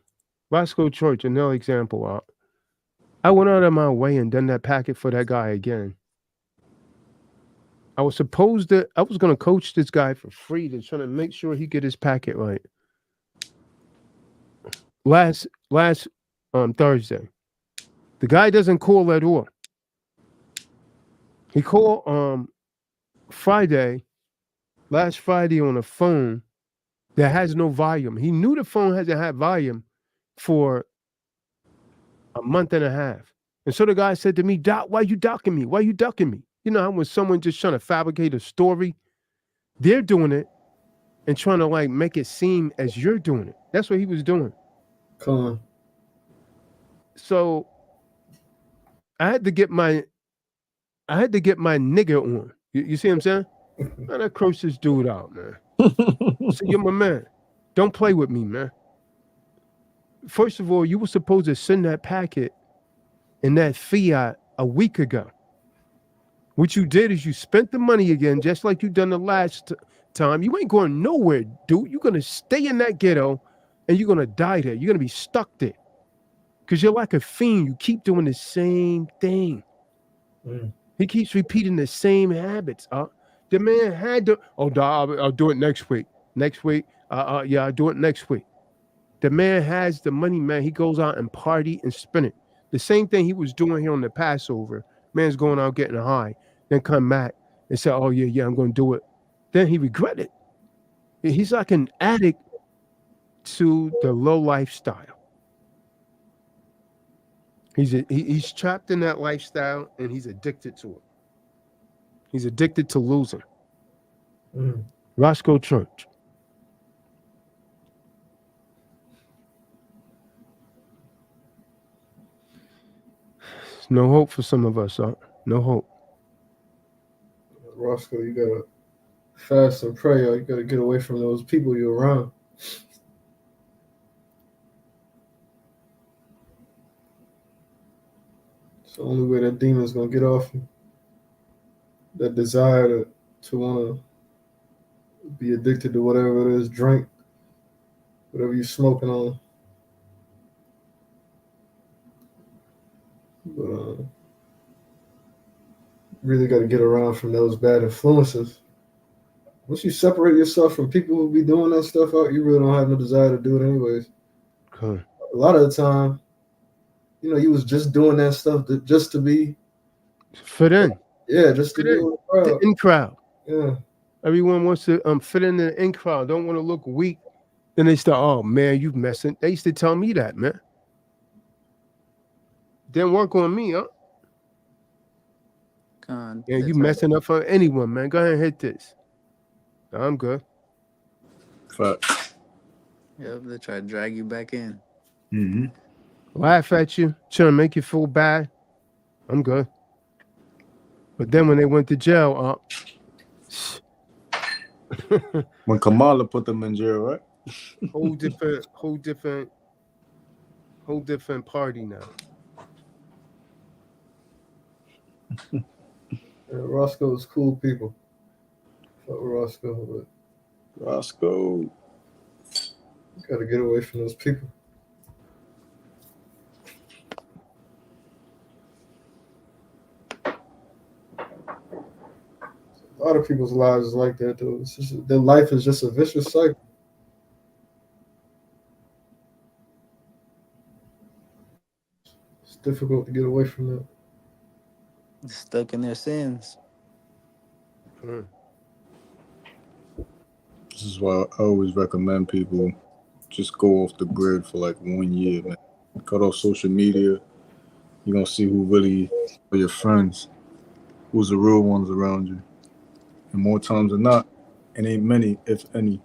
[SPEAKER 4] Roscoe Church, another example. I went out of my way and done that packet for that guy again. I was going to coach this guy for free to try to make sure he get his packet right. Last Thursday, the guy doesn't call at all. He called last Friday on a phone that has no volume. He knew the phone hasn't had volume for a month and a half. And so the guy said to me, "Doc, why you ducking me? Why you ducking me?" You know how when someone just trying to fabricate a story, they're doing it and trying to like make it seem as you're doing it. That's what he was doing.
[SPEAKER 7] Con.
[SPEAKER 4] So I had to get my nigga on. You see what I'm saying? Man, I curse this dude out, man. So you're my man. Don't play with me, man. First of all, you were supposed to send that packet in that fiat a week ago. What you did is you spent the money again, just like you done the last time. You ain't going nowhere, dude. You're going to stay in that ghetto and you're going to die there. You're going to be stuck there because you're like a fiend. You keep doing the same thing. He keeps repeating the same habits. The man had to, I'll do it next week. Yeah, I'll do it next week. The man has the money, man. He goes out and party and spend it. The same thing he was doing here on the Passover. Man's going out getting high, then come back and say, "Oh yeah, I'm going to do it." Then he regret it. He's like an addict to the low lifestyle. He's trapped in that lifestyle and he's addicted to it. He's addicted to losing. Roscoe Church. no hope for some of us, no hope.
[SPEAKER 7] Roscoe, you gotta fast and pray. You gotta get away from those people you're around. It's the only way that demon's gonna get off you. That desire to want to be addicted to whatever it is, drink, whatever you're smoking on. But really got to get around from those bad influences. Once you separate yourself from people who be doing that stuff out, you really don't have no desire to do it anyways.
[SPEAKER 4] Okay.
[SPEAKER 7] A lot of the time, you was just doing that stuff just to be
[SPEAKER 4] Fit in.
[SPEAKER 7] Yeah, just to
[SPEAKER 4] Fit
[SPEAKER 7] be
[SPEAKER 4] in.
[SPEAKER 7] in the crowd.
[SPEAKER 4] The in crowd.
[SPEAKER 7] Yeah.
[SPEAKER 4] Everyone wants to fit in the in crowd. Don't want to look weak. Then they start, oh man, you messing. They used to tell me that, man. Didn't work on me, huh? Yeah, you messing up for anyone, man. Go ahead and hit this. I'm good.
[SPEAKER 6] Facts.
[SPEAKER 5] Yep, they try to drag you back in.
[SPEAKER 6] Mm-hmm.
[SPEAKER 4] Laugh at you, trying to make you feel bad. I'm good. But then when they went to jail,
[SPEAKER 6] When Kamala put them in jail, right?
[SPEAKER 4] whole different party now.
[SPEAKER 7] Yeah, Roscoe's cool people. Fuck with Roscoe, but
[SPEAKER 6] Roscoe.
[SPEAKER 7] you gotta get away from those people. A lot of people's lives is like that, though. It's just, their life is just a vicious cycle. It's difficult to get away from that.
[SPEAKER 5] Stuck in their sins.
[SPEAKER 6] This is why I always recommend people just go off the grid for like 1 year, man. Cut off social media. You're gonna see who really are your friends, who's the real ones around you. And more times than not, it ain't many, if any.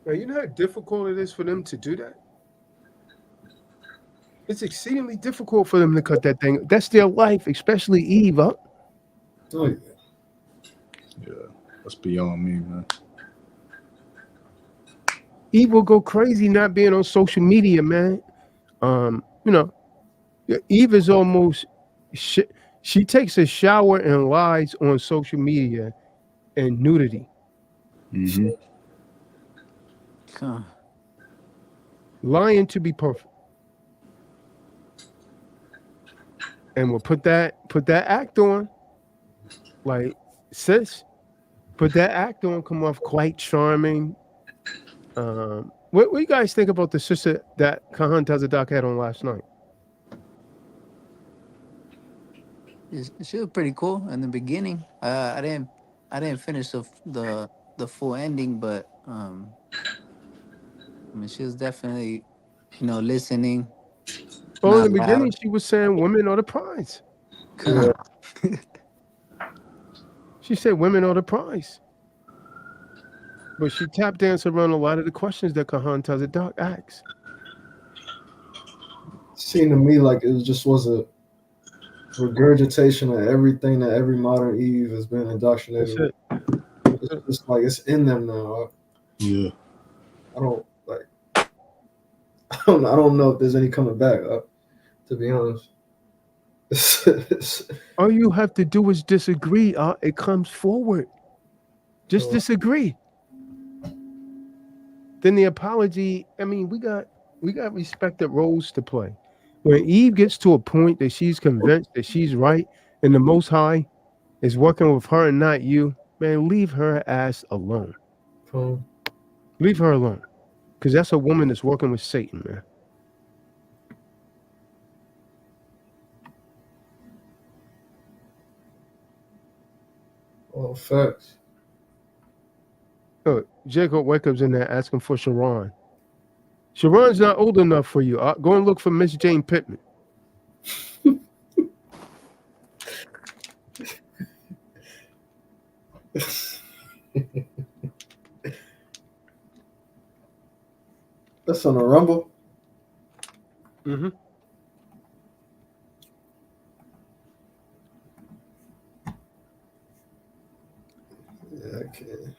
[SPEAKER 4] Now, you know how difficult it is for them to do that? It's exceedingly difficult for them to cut that thing. That's their life, especially Eve, huh?
[SPEAKER 7] Oh, yeah.
[SPEAKER 6] Yeah, that's beyond me, man.
[SPEAKER 4] Eve will go crazy not being on social media, man. Eve is almost she takes a shower and lies on social media and nudity.
[SPEAKER 6] Mm-hmm.
[SPEAKER 5] Huh.
[SPEAKER 4] Lying to be perfect. And we'll put that act on. Like, sis, put that act on, come off quite charming. What do you guys think about the sister that Kahan Tazadaq had on last night?
[SPEAKER 5] She was pretty cool in the beginning. I didn't finish the full ending, but I mean, she was definitely, listening.
[SPEAKER 4] Well, in the
[SPEAKER 5] Not
[SPEAKER 4] beginning,
[SPEAKER 5] loud.
[SPEAKER 4] she was saying women are the prize.
[SPEAKER 7] Yeah.
[SPEAKER 4] She said women are the prize. But she tap danced around a lot of the questions that Kahan Tazadaq asks.
[SPEAKER 7] Seemed to me like it was a regurgitation of everything that every modern Eve has been indoctrinated with. It's just like it's in them now.
[SPEAKER 6] Yeah.
[SPEAKER 7] I don't know if there's any coming back, to be honest.
[SPEAKER 4] All you have to do is disagree. It comes forward. Just disagree. Then the apology. I mean, we got respected roles to play. When Eve gets to a point that she's convinced that she's right and the Most High is working with her and not you, man, leave her ass alone. Leave her alone. Because that's a woman that's working with Satan, man.
[SPEAKER 7] Oh, facts.
[SPEAKER 4] Oh, Jacob Wakeup's in there asking for Sharon. Sharon's not old enough for you. Go and look for Miss Jane Pittman.
[SPEAKER 7] That's on the Rumble.
[SPEAKER 4] Mm-hmm.
[SPEAKER 7] Okay.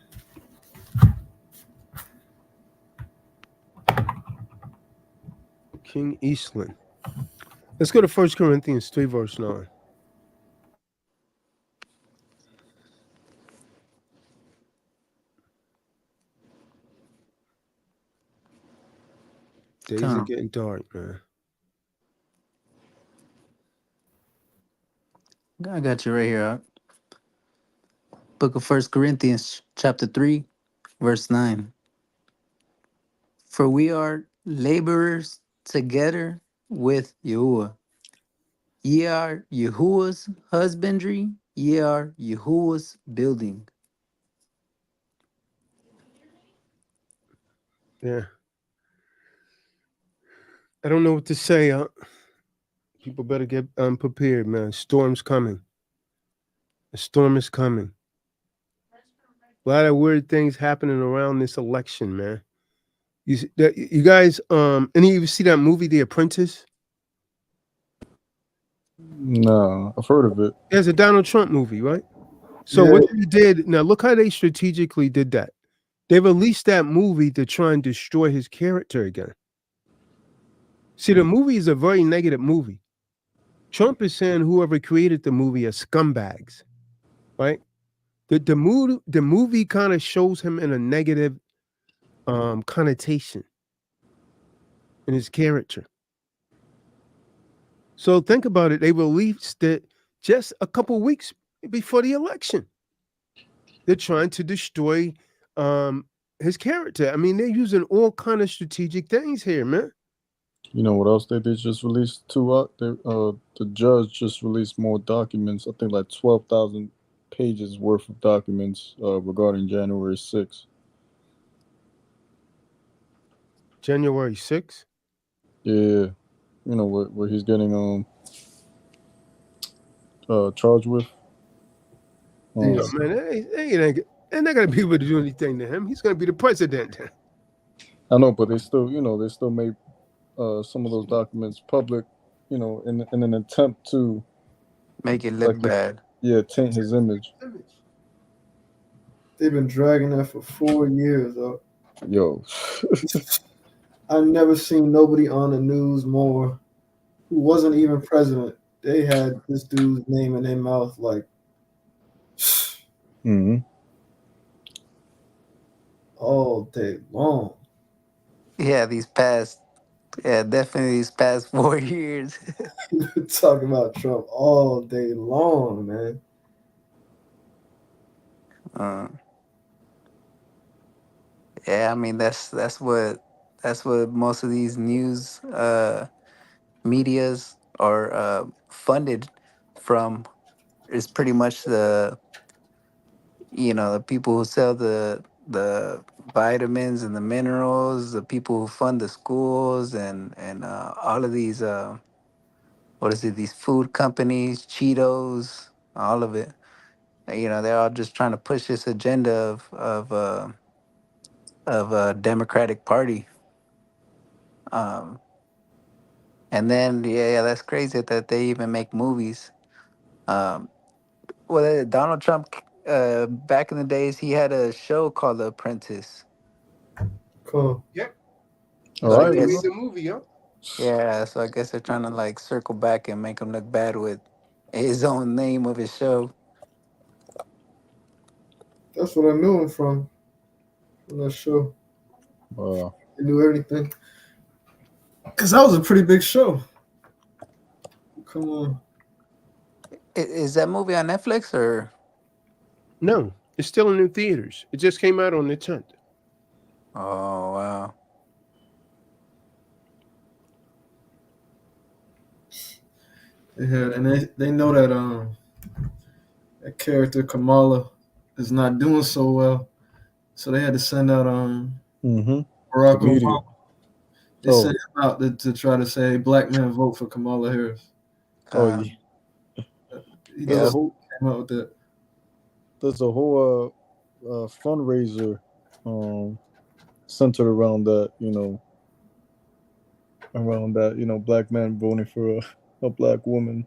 [SPEAKER 4] King Eastland. Let's go to 1 Corinthians 3, verse 9. Days are
[SPEAKER 5] Come.
[SPEAKER 4] getting dark, man.
[SPEAKER 5] I got you right here. Book of First Corinthians, chapter 3, verse 9. For we are laborers together with Yahuwah. Ye are Yahuwah's husbandry, ye are Yahuwah's building.
[SPEAKER 4] Yeah. I don't know what to say. People better get prepared, man. Storm's coming. A storm is coming. A lot of weird things happening around this election, man. You guys, any of you see that movie, The Apprentice?
[SPEAKER 6] Nah, I've heard of it.
[SPEAKER 4] There's a Donald Trump movie, right? So
[SPEAKER 7] Yeah.
[SPEAKER 4] what they did, now look how they strategically did that. They released that movie to try and destroy his character again. See, the movie is a very negative movie. Trump is saying whoever created the movie are scumbags, right? The movie kind of shows him in a negative connotation in his character. So think about it. They released it just a couple weeks before the election. They're trying to destroy his character. I mean, they're using all kind of strategic things here, man.
[SPEAKER 6] You know what else they just released two? The judge just released more documents. I think like 12,000 pages worth of documents regarding January 6th.
[SPEAKER 4] January 6th?
[SPEAKER 6] Yeah, you know what he's getting charged with.
[SPEAKER 7] Yeah.
[SPEAKER 4] Oh, man, they're not gonna be able to do anything to him. He's gonna be the president.
[SPEAKER 6] I know, but they still made some of those documents public, in an attempt to
[SPEAKER 5] Make it look bad.
[SPEAKER 6] taint his image.
[SPEAKER 7] They've been dragging that for 4 years, though.
[SPEAKER 6] Yo,
[SPEAKER 7] I've never seen nobody on the news more who wasn't even president. They had this dude's name in their mouth like
[SPEAKER 6] mm-hmm.
[SPEAKER 7] all day long.
[SPEAKER 5] Yeah, definitely these past 4 years.
[SPEAKER 7] Talking about Trump all day long, man.
[SPEAKER 5] uh, yeah, I mean that's what most of these news medias are funded from. Is pretty much the people who sell the vitamins and the minerals, the people who fund the schools and all of these what is it, these food companies, Cheetos, all of it. They're all just trying to push this agenda of a Democratic Party. Um, and then yeah, that's crazy that they even make movies. Um, Donald Trump, back in the days, he had a show called The Apprentice.
[SPEAKER 7] Cool.
[SPEAKER 4] Yep.
[SPEAKER 6] All
[SPEAKER 5] So I
[SPEAKER 4] So
[SPEAKER 6] right,
[SPEAKER 4] they made
[SPEAKER 5] guess,
[SPEAKER 4] the movie, yo.
[SPEAKER 5] yeah, so I guess they're trying to like circle back and make him look bad with his own name of his show.
[SPEAKER 7] That's what I knew him from that show.
[SPEAKER 6] uh,
[SPEAKER 7] I knew everything. Because that was a pretty big show. Come on.
[SPEAKER 5] Is that movie on Netflix or?
[SPEAKER 4] No, it's still in the theaters. It just came out on the 10th.
[SPEAKER 5] Oh wow.
[SPEAKER 7] They know that character Kamala is not doing so well. So they had to send out
[SPEAKER 6] mm-hmm.
[SPEAKER 7] Barack
[SPEAKER 6] The media.
[SPEAKER 7] Obama. They
[SPEAKER 6] Oh.
[SPEAKER 7] sent him out to try to say black men vote for Kamala Harris.
[SPEAKER 6] Oh,
[SPEAKER 5] Uh,
[SPEAKER 6] yeah.
[SPEAKER 7] He
[SPEAKER 6] There's
[SPEAKER 5] yeah.
[SPEAKER 6] a whole
[SPEAKER 7] came out with that.
[SPEAKER 6] fundraiser centered around that, black man voting for a black woman.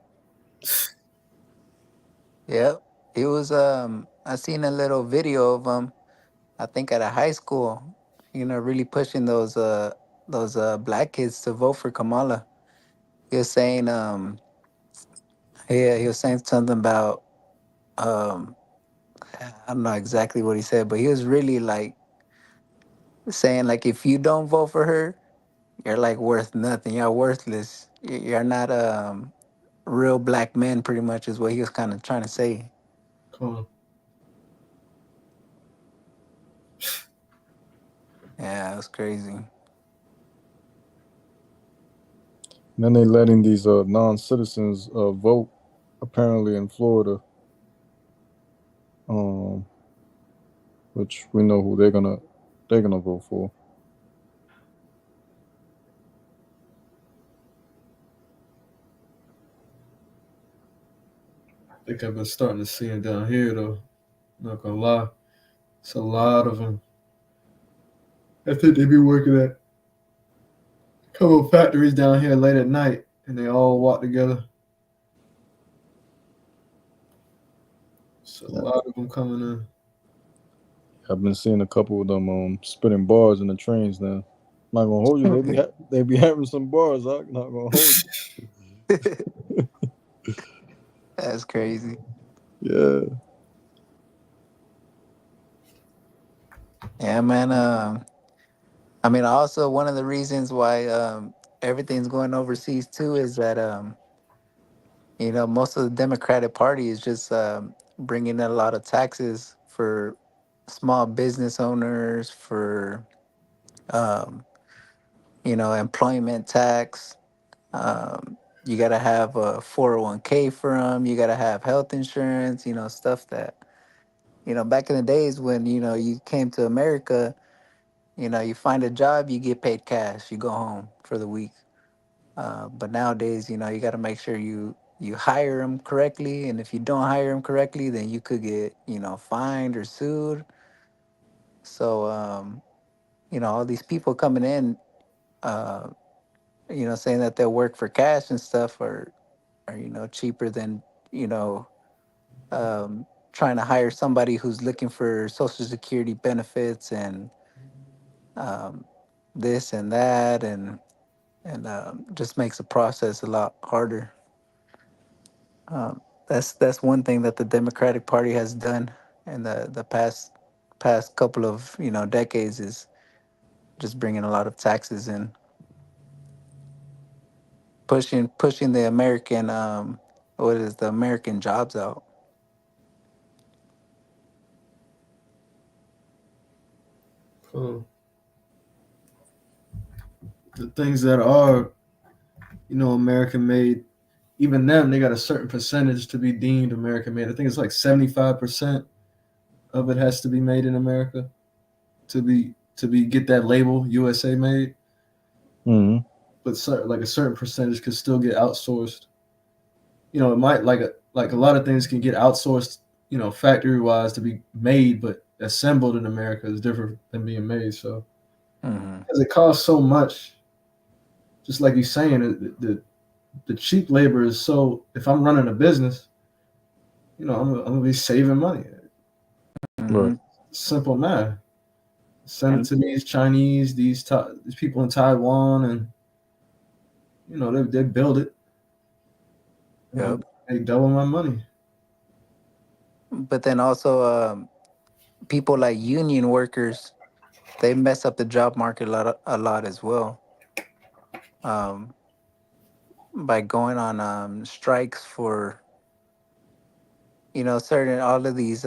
[SPEAKER 5] Yep. It was I seen a little video of him. I think at a high school. Really pushing those black kids to vote for Kamala. He was saying yeah, he was saying something about um I don't know exactly what he said, but he was really like saying like if you don't vote for her, you're like worth nothing. You're worthless. You're not real black men. Pretty much is what he was kind of trying to say.
[SPEAKER 7] Come on.
[SPEAKER 5] Yeah, it was crazy.
[SPEAKER 6] And then they letting these non-citizens vote, apparently in Florida, um, which we know who they're gonna vote for.
[SPEAKER 7] I think I've been starting to see it down here though. Not gonna lie, it's a lot of them. I think they be working at a couple of factories down here late at night, and they all walk together. So a
[SPEAKER 6] Yeah.
[SPEAKER 7] lot of them coming in.
[SPEAKER 6] I've been seeing a couple of them spitting bars in the trains now. Not gonna hold you. They be having some bars. I'm not gonna hold
[SPEAKER 5] That's crazy.
[SPEAKER 6] you.
[SPEAKER 5] Yeah, man. I mean, also one of the reasons why everything's going overseas too is that most of the Democratic Party is just bringing in a lot of taxes for small business owners, for um, employment tax. You got to have a 401k for them. You got to have health insurance. Stuff that back in the days when you came to America. You find a job, you get paid cash, you go home for the week. But nowadays, you got to make sure you hire them correctly, and if you don't hire them correctly, then you could get fined or sued. So all these people coming in, uh, saying that they'll work for cash and stuff, are cheaper than you know trying to hire somebody who's looking for Social Security benefits and um, this and that and just makes the process a lot harder. That's one thing that the Democratic Party has done in the past couple of decades is just bringing a lot of taxes in, pushing the American what is the American jobs out.
[SPEAKER 7] The things that are, American made, even them, they got a certain percentage to be deemed American made. I think it's like 75% of it has to be made in America to be get that label USA made.
[SPEAKER 6] Mm-hmm.
[SPEAKER 7] But like a certain percentage could still get outsourced. It might like a lot of things can get outsourced, factory wise to be made, but assembled in America is different than being made. So
[SPEAKER 5] Hmm.
[SPEAKER 7] because it costs so much, just like you're saying, the cheap labor is so. If I'm running a business, I'm gonna be saving money.
[SPEAKER 6] Right.
[SPEAKER 5] Hmm.
[SPEAKER 7] Simple math. Send it
[SPEAKER 5] And
[SPEAKER 7] to these Chinese, these people in Taiwan, and they build it,
[SPEAKER 5] yep.
[SPEAKER 7] and they double my money.
[SPEAKER 5] But then also people like union workers, they mess up the job market a lot as well. Um, by going on strikes for certain all of these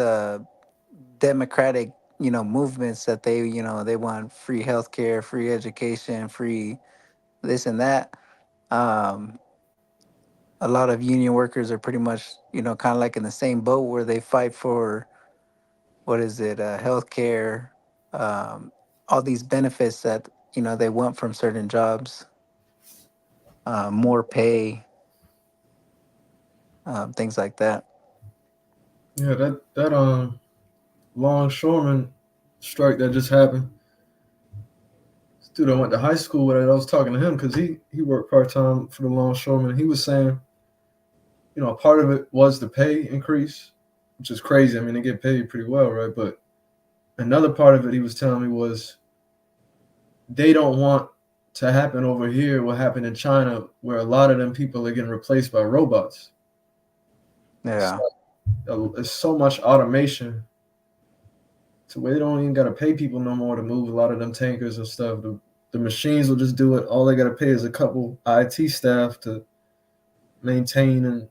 [SPEAKER 5] democratic movements that they want free healthcare, free education, free this and that. um a lot of union workers are pretty much kind of like in the same boat where they fight for what is it, healthcare, um all these benefits that they want from certain jobs, more pay, things like that.
[SPEAKER 7] Yeah, that longshoreman strike that just happened. This dude I went to high school with, I was talking to him because he worked part time for the longshoreman. He was saying, part of it was the pay increase, which is crazy. I mean, they get paid pretty well, right? But another part of it he was telling me was they don't want to happen over here what happened in China, where a lot of them people are getting replaced by robots. It's,
[SPEAKER 5] Yeah.
[SPEAKER 7] it's so much automation to where they don't even got to pay people no more to move a lot of them tankers and stuff. The machines will just do it. All they got to pay is a couple IT staff to maintain and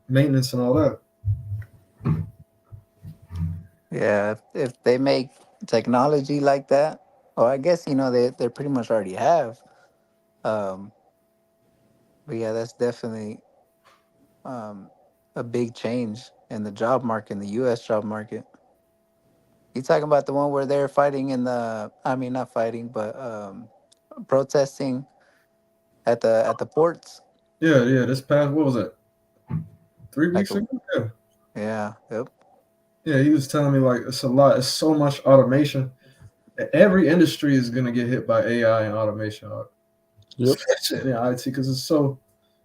[SPEAKER 7] maintenance and all that.
[SPEAKER 5] Yeah. If they make technology like that, or I guess they pretty much already have. Um, but yeah, that's definitely um a big change in the job market, in the U.S. job market. You talking about the one where they're fighting in the? I mean, not fighting, but protesting at the ports.
[SPEAKER 7] Yeah, yeah. This past what was it? Three
[SPEAKER 5] Like,
[SPEAKER 7] weeks ago. Yeah,
[SPEAKER 5] yeah, yep,
[SPEAKER 7] yeah. He was telling me like it's a lot. It's so much automation. Every industry is gonna get hit by AI and automation,
[SPEAKER 6] Yep.
[SPEAKER 7] especially in IT, because it's so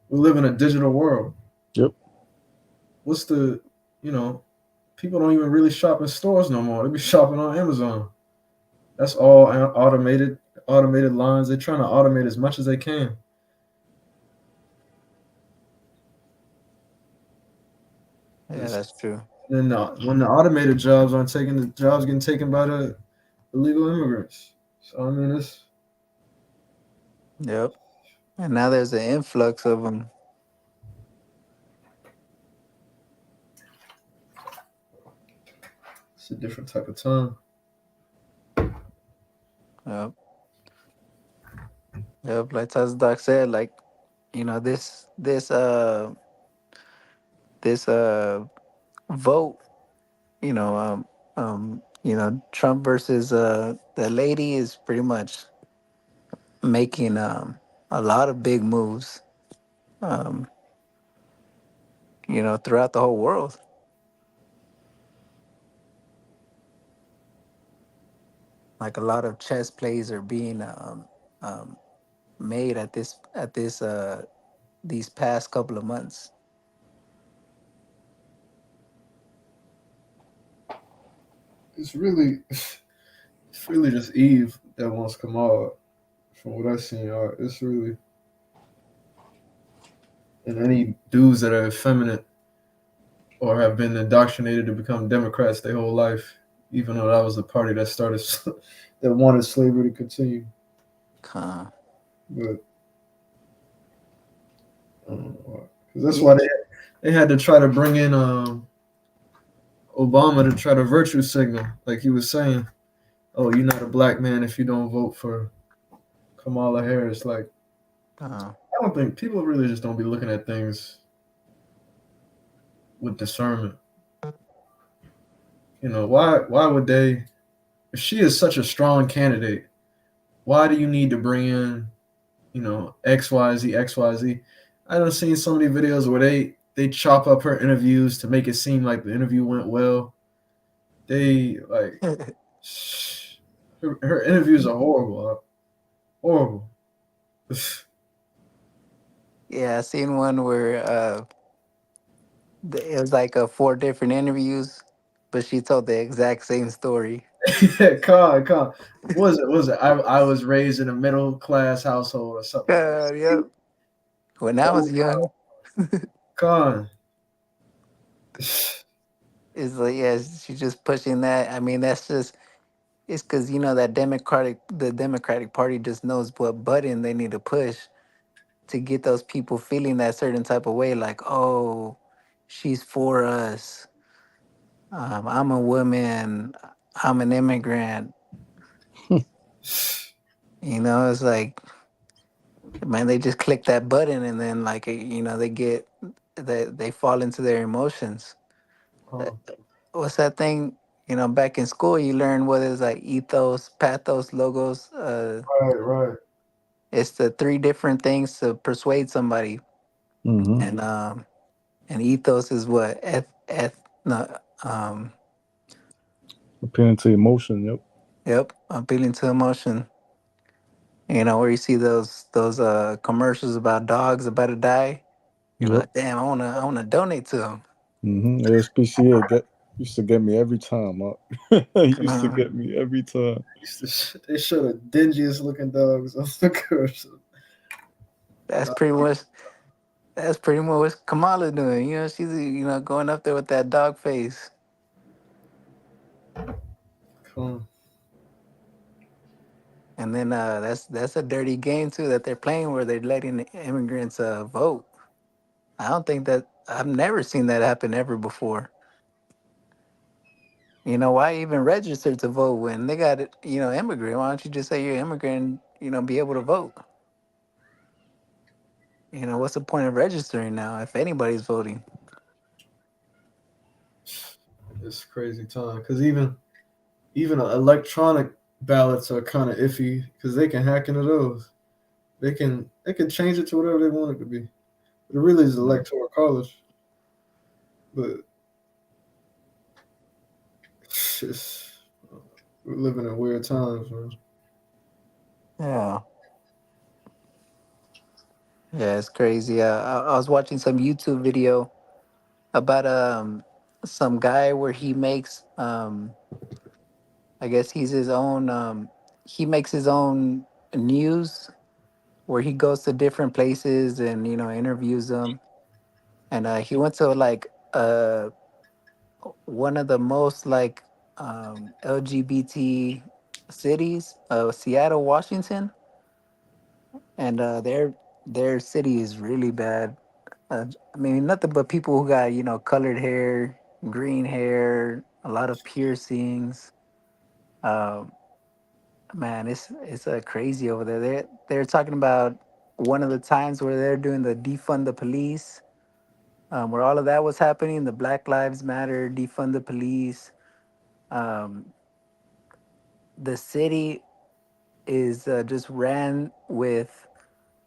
[SPEAKER 7] we live in a digital world.
[SPEAKER 6] Yep.
[SPEAKER 7] What's the you know people don't even really shop in stores no more. They be shopping on Amazon. That's all automated lines. They're trying to automate as much as they can.
[SPEAKER 5] yeah,
[SPEAKER 7] It's,
[SPEAKER 5] that's true.
[SPEAKER 7] then when the automated jobs aren't taken, the jobs getting taken by the illegal immigrants. So I mean,
[SPEAKER 5] Yep, and now there's an influx of them.
[SPEAKER 7] it's a different type of time.
[SPEAKER 5] Yep, yep. Like Tazadaq said, like this vote, you know, Trump versus the lady is pretty much making a lot of big moves, um, throughout the whole world. Like a lot of chess plays are being um, made at this these past couple of months.
[SPEAKER 7] It's really, it's really just Eve that wants Kamal. From what I've seen, it's really and any dudes that are effeminate or have been indoctrinated to become Democrats their whole life, even though that was the party that started that wanted slavery to continue.
[SPEAKER 5] Uh,
[SPEAKER 7] But I don't know why. Because that's
[SPEAKER 5] yeah,
[SPEAKER 7] why they had to try to bring in Obama to try to virtue signal, like he was saying, "Oh, you're not a black man if you don't vote for Kamala Harris." Like
[SPEAKER 5] uh,
[SPEAKER 7] I don't think people really just don't be looking at things with discernment. Why would they? If she is such a strong candidate, why do you need to bring in XYZ XYZ? I done seen so many videos where they chop up her interviews to make it seem like the interview went well. They like her interviews are horrible, horrible.
[SPEAKER 5] yeah. I seen one where it was like four different interviews, but she told the exact same story.
[SPEAKER 7] Yeah, con. Was it? I was raised in a middle class household or something like that.
[SPEAKER 5] Yep. When I was young,
[SPEAKER 7] Con.
[SPEAKER 5] it's like, yeah, she's just pushing that. I mean, that's just it's because that the Democratic Party just knows what button they need to push to get those people feeling that certain type of way, like, oh, she's for us. I'm a woman. I'm an immigrant. It's like, man, they just click that button and then like they fall into their emotions. Uh,
[SPEAKER 7] Oh,
[SPEAKER 5] What's that thing? Back in school, you learn what is like ethos, pathos, logos.
[SPEAKER 7] right.
[SPEAKER 5] It's the three different things to persuade somebody,
[SPEAKER 6] Mm-hmm.
[SPEAKER 5] and ethos is what no,
[SPEAKER 6] Appealing to emotion. Yep.
[SPEAKER 5] yep, appealing to emotion. Where you see those commercials about dogs about to die, you're
[SPEAKER 6] Yep.
[SPEAKER 5] like, damn, I wanna donate to them.
[SPEAKER 6] ASPCA used to get me every time. Used to get me every time.
[SPEAKER 7] They show the dingiest looking dogs on the commercial.
[SPEAKER 5] That's pretty much what Kamala doing. You know, she's going up there with that dog face.
[SPEAKER 7] Cool.
[SPEAKER 5] And then that's a dirty game too that they're playing where they're letting the immigrants vote. I don't think that I've never seen that happen ever before. You know, why even register to vote when they got it? You know, immigrant. Why don't you just say you're an immigrant? You know, be able to vote. You know, what's the point of registering now if anybody's voting?
[SPEAKER 7] It's crazy time because even electronic ballots are kind of iffy because they can hack into those. They can change it to whatever they want it to be. But it really is electoral college. But it's just, we're living in weird times, man.
[SPEAKER 5] Yeah, yeah, it's crazy. I was watching some YouTube video about some guy where he makes I guess he's his own he makes his own news where he goes to different places and interviews them. And he went to like one of the most like LGBT cities, Seattle, Washington, and their city is really bad. I mean, nothing but people who got colored hair, green hair, a lot of piercings. Um, Man, it's crazy over there. They're talking about one of the times where they're doing the defund the police, where all of that was happening. The Black Lives Matter, defund the police. Um, the city is just ran with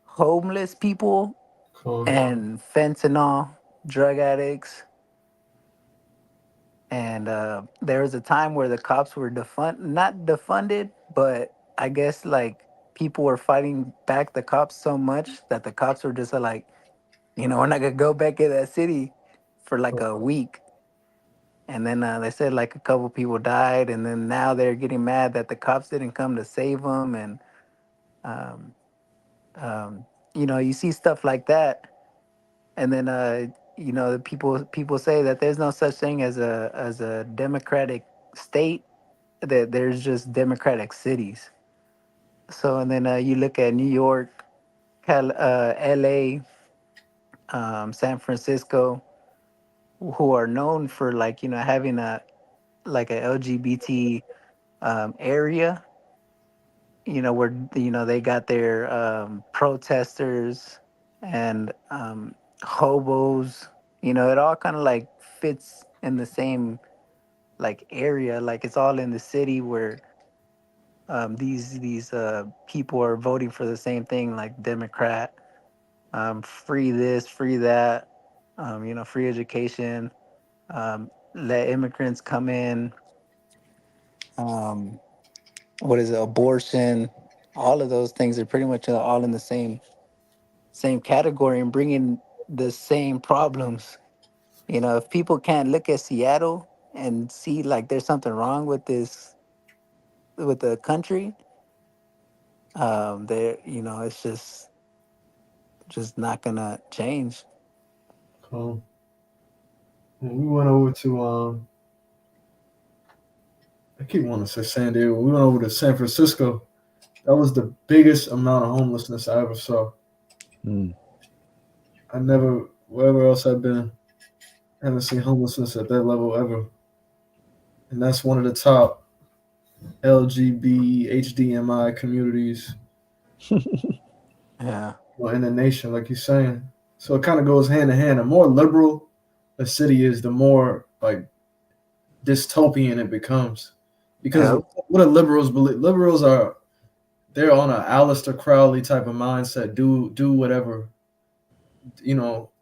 [SPEAKER 5] homeless people
[SPEAKER 7] Cool.
[SPEAKER 5] and fentanyl, drug addicts. And there was a time where the cops were not defunded, but I guess like people were fighting back the cops so much that the cops were just like, we're not gonna go back in that city for like a week. And then they said like a couple people died, and then now they're getting mad that the cops didn't come to save them. And um, you see stuff like that, and then the people say that there's no such thing as a democratic state, that there's just democratic cities. So and then you look at New York, LA, San Francisco, who are known for like having a LGBT area, where they got their protesters and hobos. It all kind of like fits in the same like area, like it's all in the city where these people are voting for the same thing, like Democrat, free this, free that, free education, let immigrants come in, um, what is it, abortion. All of those things are pretty much all in the same category and bringing the same problems. If people can't look at Seattle and see like there's something wrong with the country, there it's just not gonna change.
[SPEAKER 7] Cool. And we went over to I keep wanting to say San Diego. We went over to San Francisco. That was the biggest amount of homelessness I ever saw.
[SPEAKER 6] Mm.
[SPEAKER 7] I never, wherever else I've been, haven't seen homelessness at that level ever. And that's one of the top LGBT HDMI communities
[SPEAKER 5] Yeah,
[SPEAKER 7] in the nation, like you're saying. So it kind of goes hand in hand. The more liberal a city is, the more like dystopian it becomes. Because
[SPEAKER 5] yep,
[SPEAKER 7] what do liberals believe? Liberals are they're on a Aleister Crowley type of mindset. Do whatever.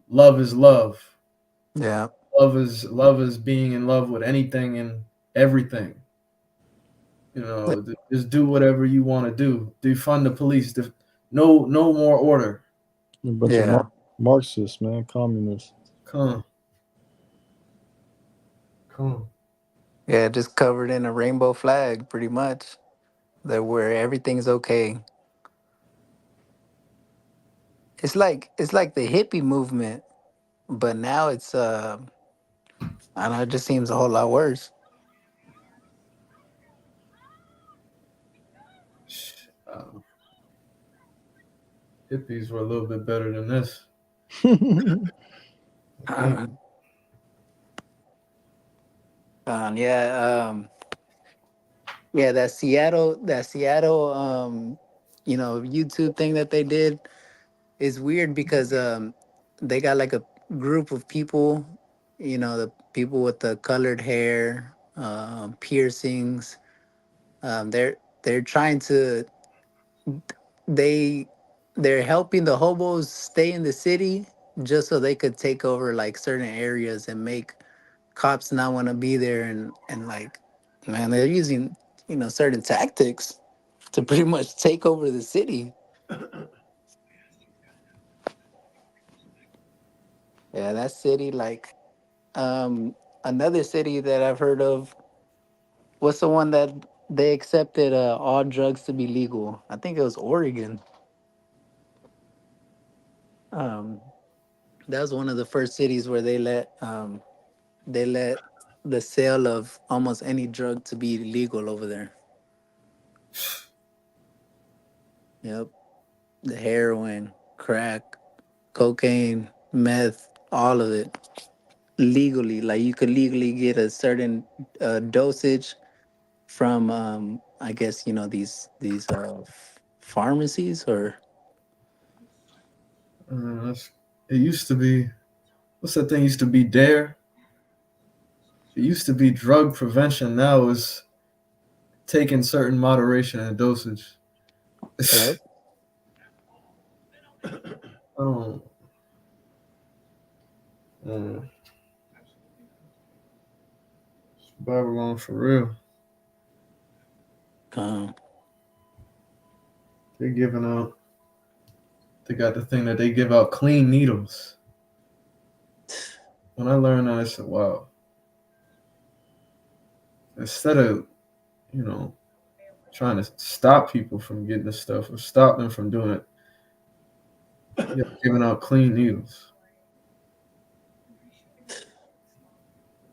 [SPEAKER 7] Love is love.
[SPEAKER 5] yeah,
[SPEAKER 7] Love is being in love with anything and everything. Just do whatever you want to do. Defund the police. No more order.
[SPEAKER 6] A bunch of
[SPEAKER 5] yeah,
[SPEAKER 6] Marxists, man, communists.
[SPEAKER 7] Come on. Cool.
[SPEAKER 5] Yeah, just covered in a rainbow flag, pretty much. That where everything's okay. It's like the hippie movement, but now it's I don't know, it just seems a whole lot worse.
[SPEAKER 7] Uh, Hippies were a little bit better than this, I think.
[SPEAKER 5] Uh, yeah, yeah, that Seattle, YouTube thing that they did is weird because they got like a group of people, the people with the colored hair, piercings. They're trying to they they're helping the hobos stay in the city just so they could take over like certain areas and make cops not want to be there, and like, man, they're using certain tactics to pretty much take over the city. Yeah, that city, like, another city that I've heard of, what's the one that they accepted all drugs to be legal? I think it was Oregon. um that was one of the first cities where they let the sale of almost any drug to be legal over there. Yep. The heroin, crack, cocaine, meth, all of it legally. Like, you could legally get a certain dosage from, I guess, these pharmacies or
[SPEAKER 7] That's, it used to be, what's that thing used to be? Dare? It used to be drug prevention. Now is taking certain moderation and dosage.
[SPEAKER 5] yep.
[SPEAKER 7] Oh, mm, Babylon for real.
[SPEAKER 5] Um,
[SPEAKER 7] They're giving out, they got the thing that they give out clean needles. When I learned that, I said, wow. Instead of, you know, trying to stop people from getting this stuff or stop them from doing it, you're giving out clean needles.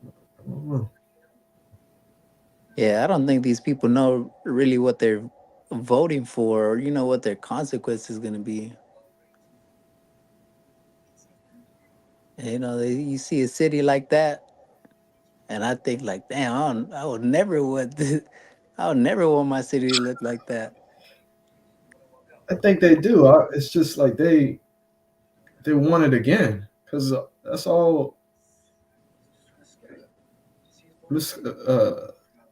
[SPEAKER 7] I don't know.
[SPEAKER 5] yeah, I don't think these people know really what they're voting for, or what their consequence is going to be. You see a city like that, and I think like, damn, I would never want I would never want my city to look like that.
[SPEAKER 7] I think they do. It's just like they want it again because that's all Miss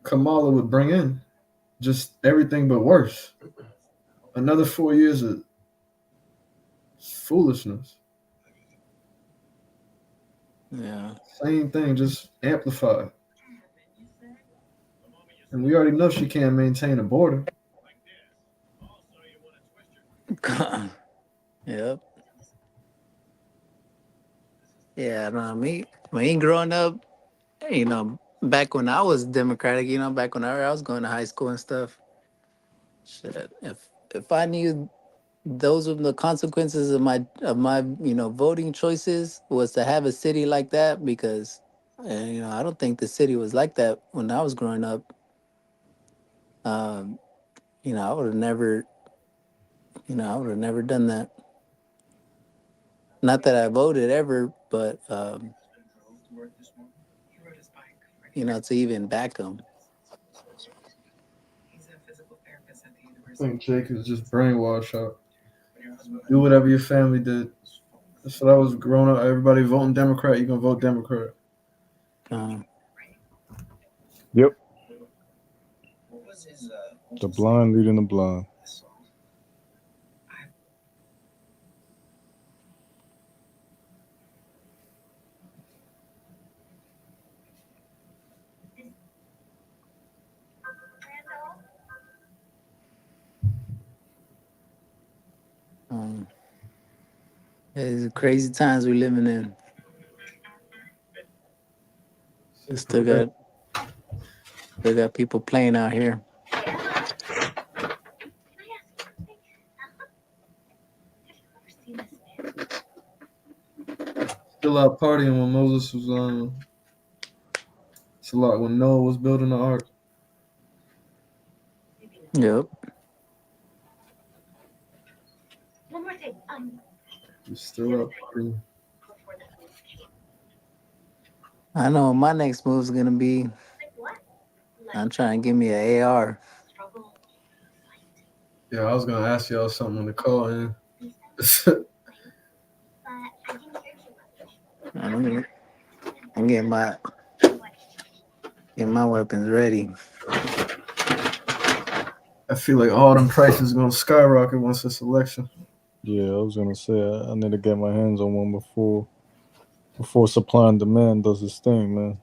[SPEAKER 7] Kamala would bring in. Just everything but worse. Another 4 years of foolishness.
[SPEAKER 5] Yeah.
[SPEAKER 7] Same thing, just amplified. And we already know she can't maintain a border.
[SPEAKER 5] Yep. Yeah, no, me growing up, back when I was Democratic, back when I was going to high school and stuff. Shit, if I knew those were the consequences of my voting choices, was to have a city like that, because I don't think the city was like that when I was growing up. Um, I would have never, done that. Not that I voted ever, but to even back them.
[SPEAKER 7] I think Jake is just brainwashed out. Do whatever your family did. That's what I was growing up. Everybody voting Democrat, you gonna vote Democrat.
[SPEAKER 5] Um,
[SPEAKER 6] Yep. The blind leading the blind.
[SPEAKER 5] um, it's crazy times we living in. Still got people playing out here.
[SPEAKER 7] Still out partying when Moses was it's a lot when Noah was building the ark.
[SPEAKER 5] Yep.
[SPEAKER 9] One more thing.
[SPEAKER 7] He's still out partying.
[SPEAKER 5] I know what my next move is gonna be. I'm trying to give me an AR.
[SPEAKER 7] Yeah, I was gonna ask y'all something on the call in.
[SPEAKER 5] I'm getting my weapons ready.
[SPEAKER 7] I feel like all them prices gonna skyrocket once this election.
[SPEAKER 6] Yeah, I was gonna say I need to get my hands on one before supply and demand does its thing, man.